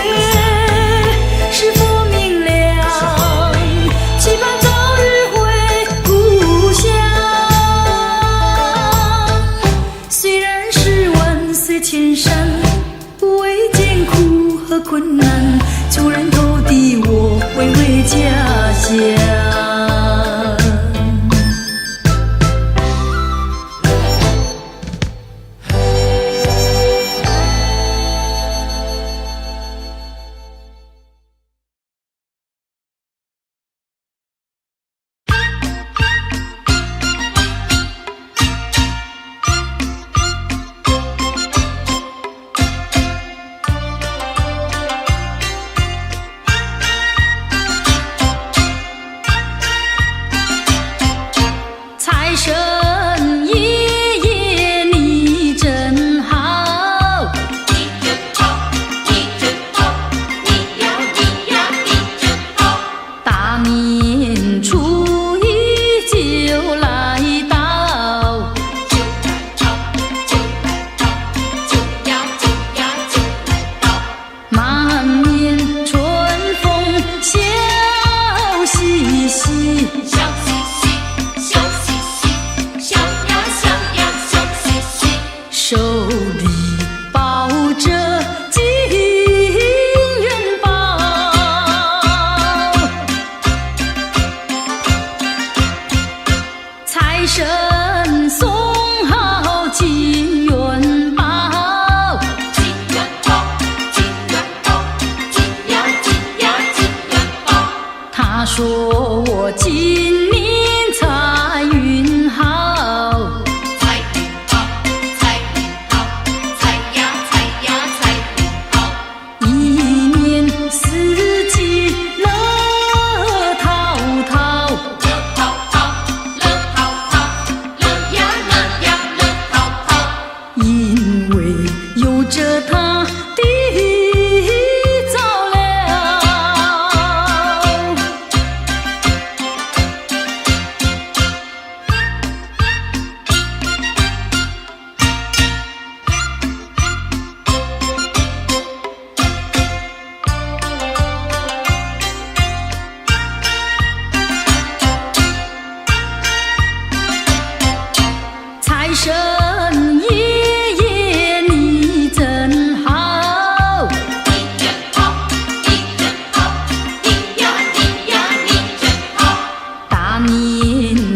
是否明亮？期盼早日回故乡。虽然是万水千山，未见苦和困难，出人头地我会为家乡。财神爷爷你真好，你真好，你真好，你呀你呀你真好。大年初一就来到，就来到，就来到，就呀就呀就来到。满面春风笑嘻嘻，笑嘻嘻，笑嘻嘻，笑呀笑呀笑嘻嘻。手里抱着金元宝，财神送好金元宝，金元宝，金元宝，金呀金呀金元宝。他说我今年财运好，财运好，财运好，财呀财呀财运好。一年四季乐淘淘，乐淘淘，乐淘淘，乐呀乐呀乐淘淘。因为有着他的照料。财神爷爷你真好，你真好，你真好，你呀你呀你真好。大年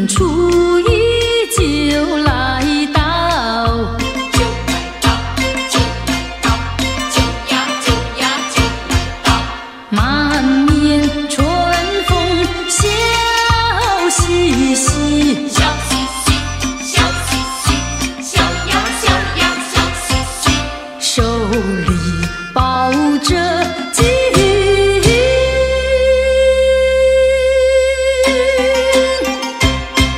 初一就来到，就来到，就来到，就呀就呀就来到。满面春风笑嘻嘻，笑嘻嘻，笑嘻嘻，笑呀笑呀笑嘻嘻。手里抱着金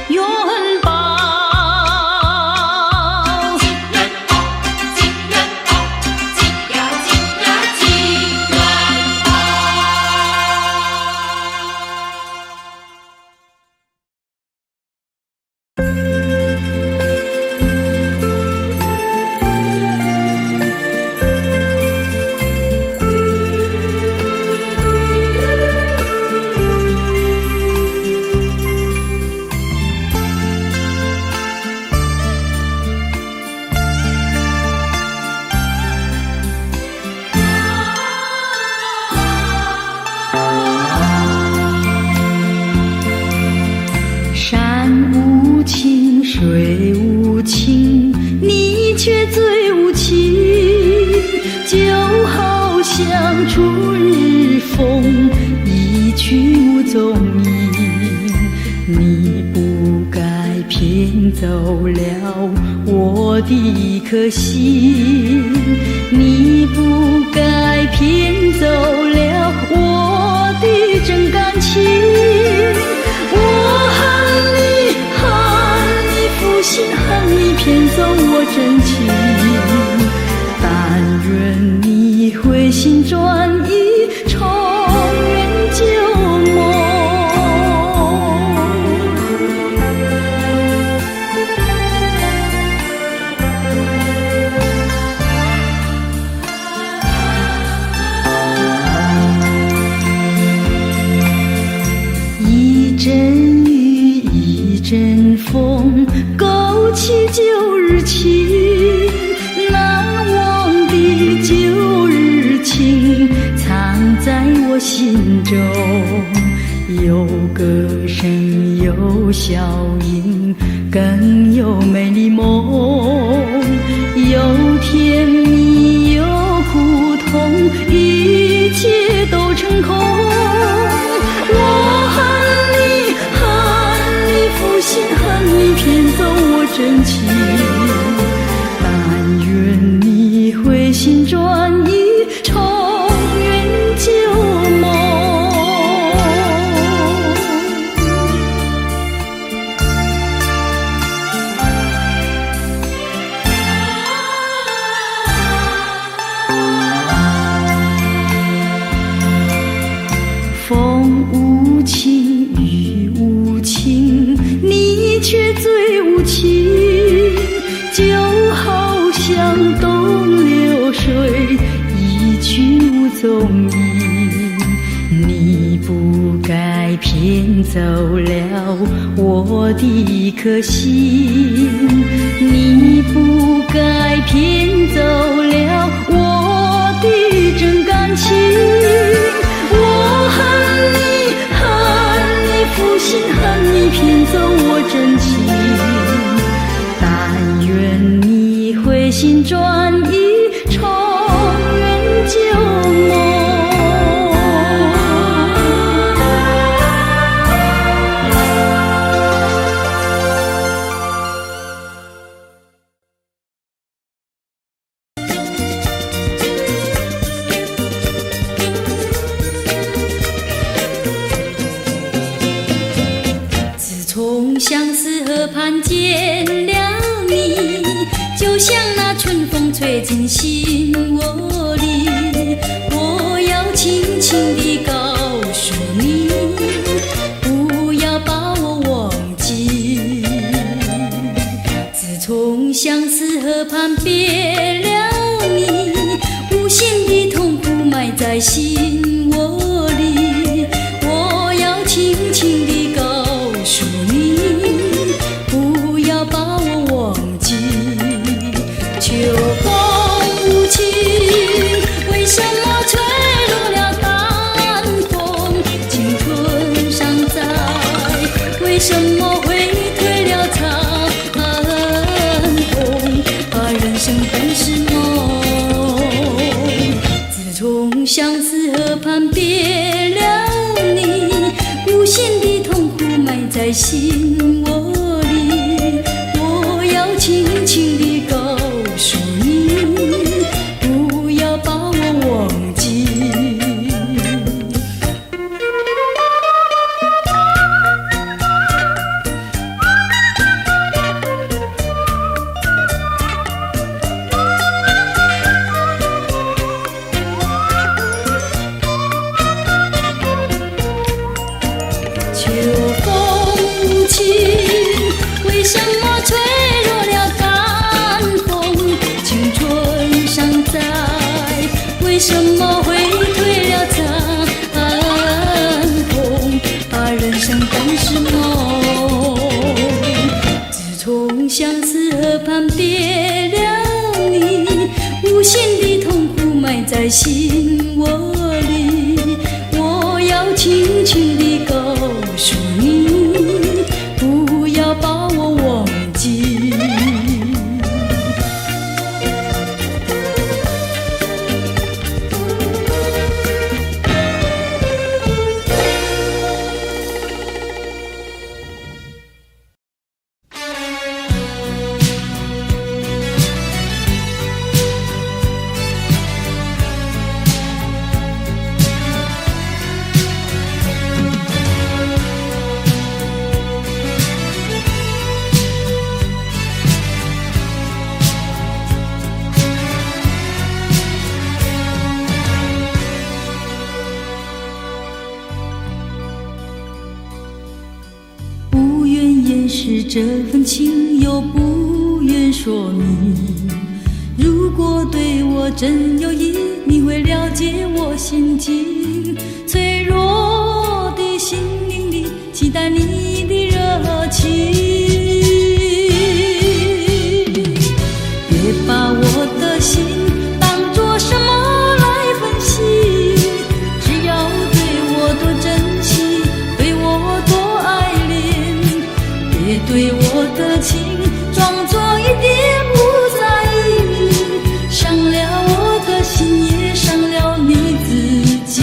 元宝，金元宝，金元宝，金呀金呀金元宝。山无情，水无情，你却最无情，就好像春日风，一去无踪影。你不该骗走了我的一颗心，你不该骗走了我的真感情。我恨你负心，恨你骗走我真情。回心转意，重圆旧梦。一阵雨，一阵风，勾起旧日情，难忘的旧日情藏在我心中，有歌声，有笑音，更有美丽梦，有甜蜜，有苦痛，一切都成空。我恨你，恨你负心，恨你骗走我真情，但愿你回心转意，重圆旧梦。风无情，雨无情，你却最无情，就好像东流水，一去无踪影。你不该骗走了我的一颗心，你不该骗走了我的真感情。我恨你，恨你负心，恨你骗走我真情，但愿你回心转意，重圆旧梦。从相思河畔见了你，就像那春风吹进心窝里。我要轻轻地告诉你，不要把我忘记。自从相思河畔别了你，无限的痛苦埋在心窝里。我要轻轻地告诉你，不要把我忘记。秋风无情，为什么吹落了淡风？青春尚在，为什么会退了长风？人生本是梦，自从相思河畔别了你，无限的痛苦埋在心窝里。我要轻轻地告诉你，不要把我忘记。秋风无情，为什么吹落了淡风？青春尚在，为什么会退了残风？人生本是梦，自从相思河畔别了你，无限的痛苦埋在心窝里。我要轻轻地告诉你，不要把我忘记。这份情又不愿说明。如果对我真有意，你会了解我心情。脆弱的心灵里，期待你的热情。别把我的心当作什么来分析，只要对我多珍惜，对我多爱恋。别对我的情装作一点不在意，伤了我的心，也伤了你自己。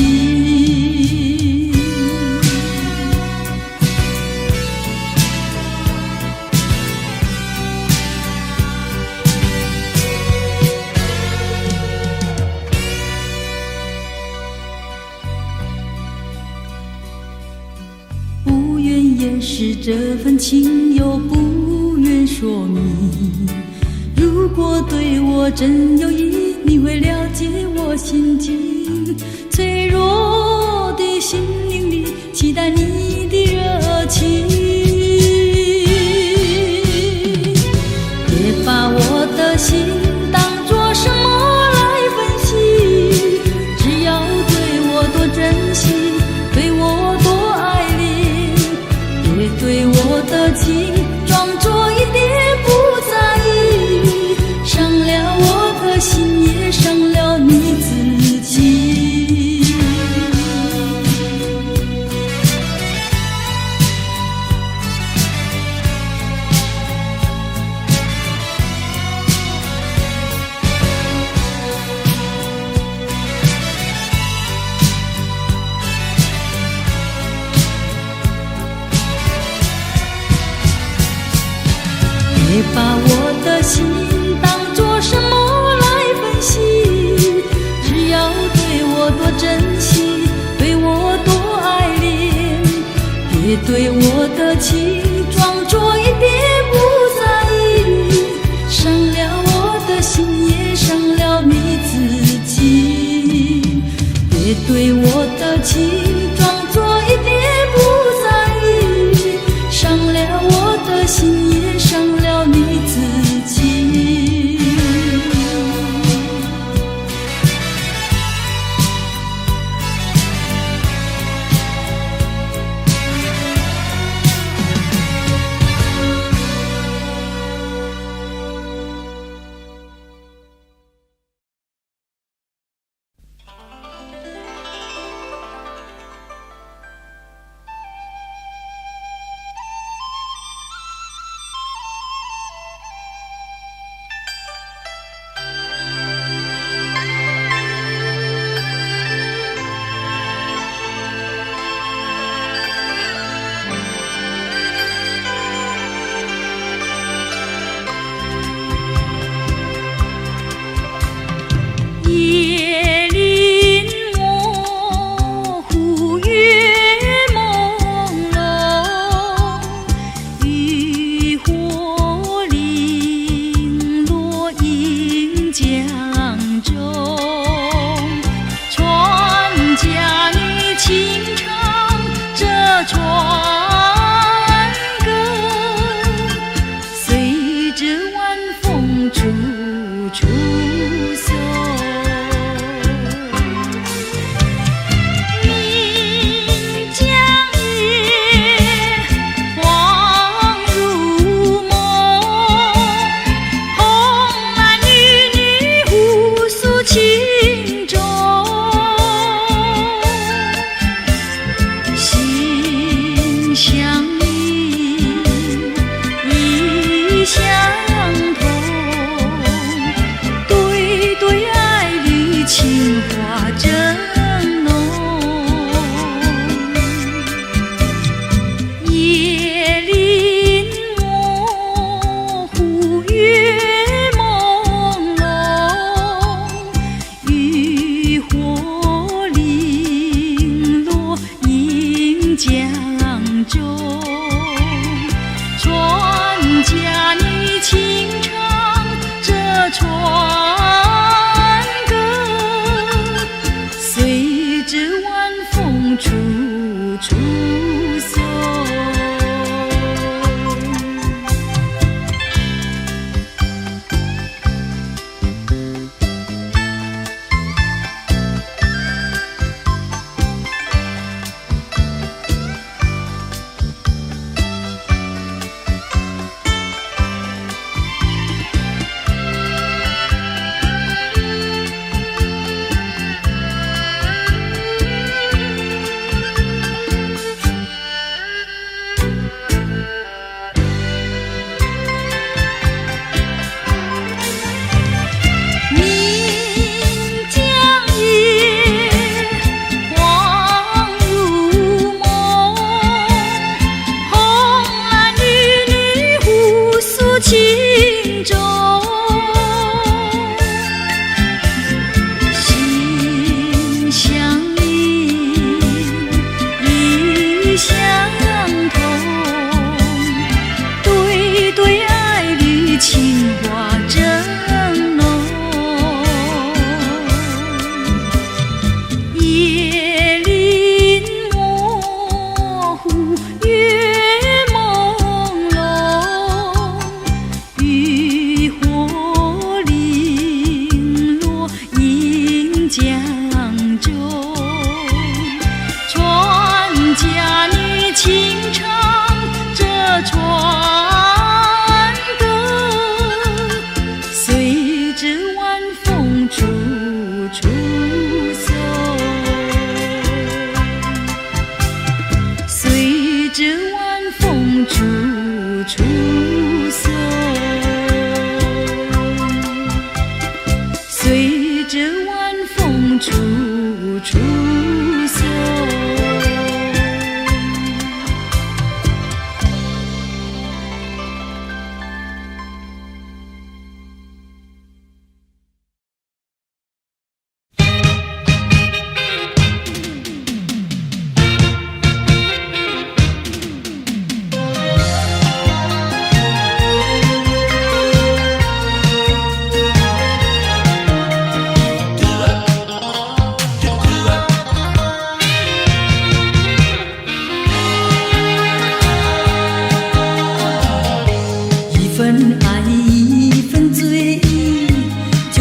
不愿掩饰这份情，又不愿说明。如果对我真有意，你会了解我心境。脆弱的心灵里，期待你的热情。别把我的心当作什么来分析，只要对我多珍惜，对我多爱恋。别对我的情装作一点不在意，伤了我的心，也伤了你自己。别把我的心当作什么来分析，只要对我多珍惜，对我多爱恋。别对我的情装作一点不在意，伤了我的心，也伤了你自己。别对我的情装作一点不在意，伤了我的心，也伤了你自己。夜林模糊，月朦胧，渔火零落映江中。船家女轻唱这船歌，随着晚风处处送。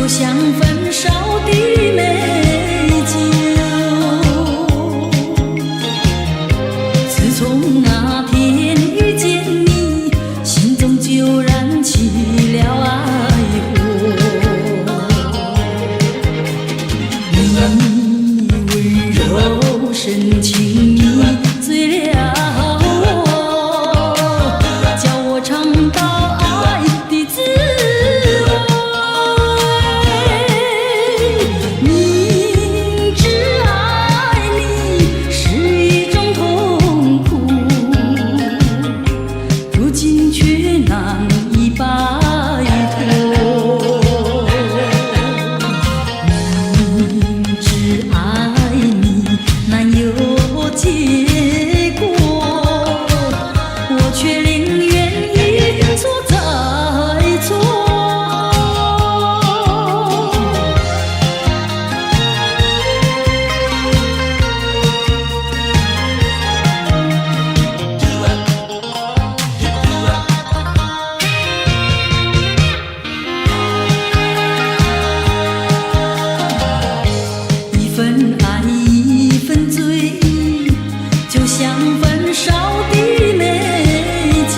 就像焚烧的美酒。自从那天遇见你，心中就燃起了爱火。你温柔深情，你醉了我，叫我尝到爱的滋味。明知爱你是一种痛苦，如今却难以摆脱。明知爱你难有结果，我却宁愿一错再错。一份爱一份醉，就像焚烧的美酒。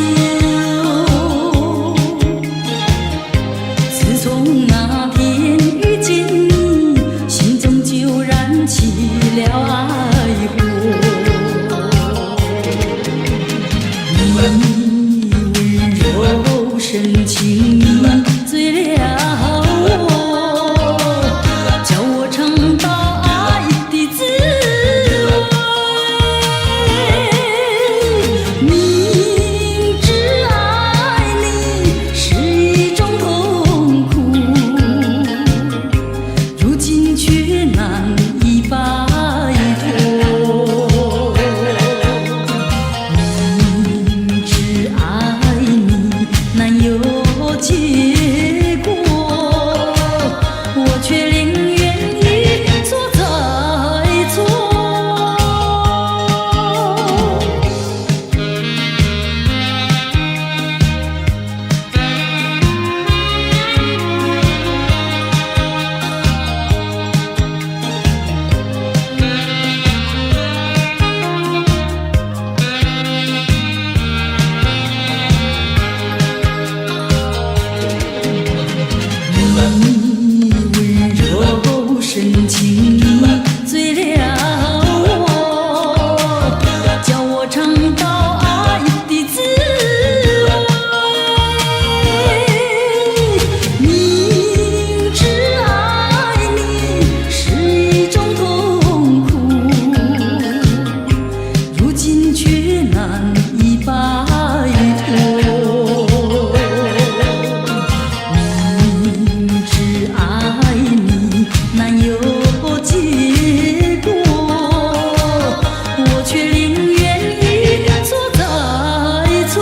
自从那天遇见你，心中就燃起了爱火。你温柔深情，你醉了我，叫我尝到爱的滋味。明知爱你是一种痛苦，如今却难以摆脱。明知爱你难有结果，我却宁愿一错再错。你温柔深情，你醉了我，叫我尝到爱的滋味。明知爱你是一种痛苦，如今却难以摆脱。明知爱你难有结果，我却宁愿一错再错。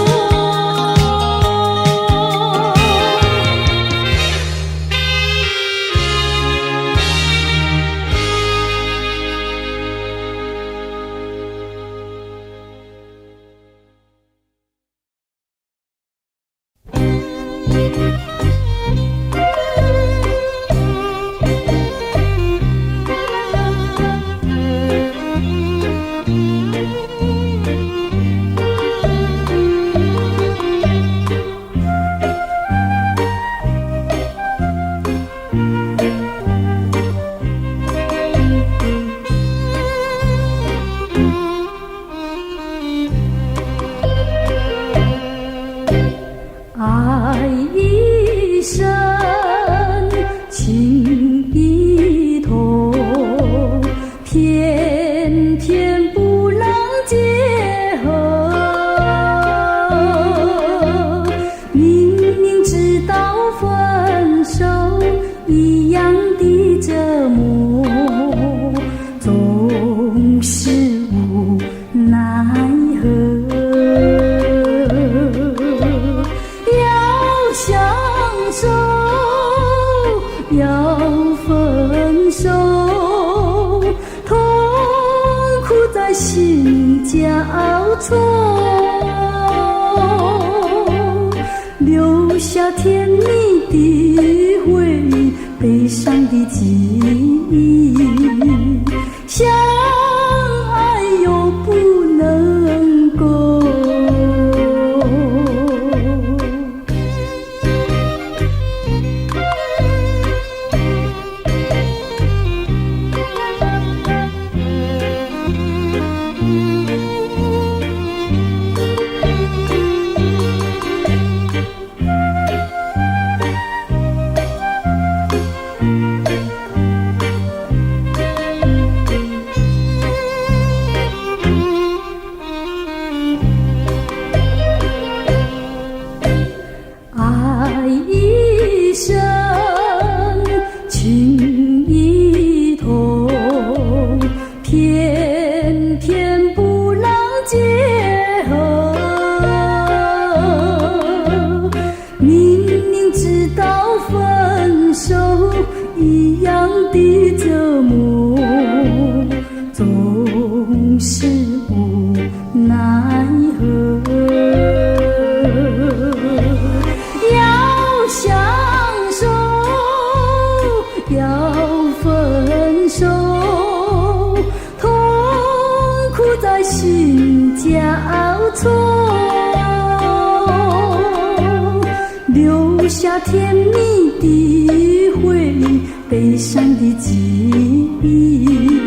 爱一生，情一痛，偏偏不能结合。明明知道分手一样的折磨，总是无奈何。要分手，痛苦在心交错，留下甜蜜的回忆。悲伤的记忆，相爱又不能够。爱一生，情一痛，偏偏不能结合。明明知道分手一样的折磨，总是无奈何。相守，要分手，痛苦在心交错，留下甜蜜的回忆，悲伤的记忆。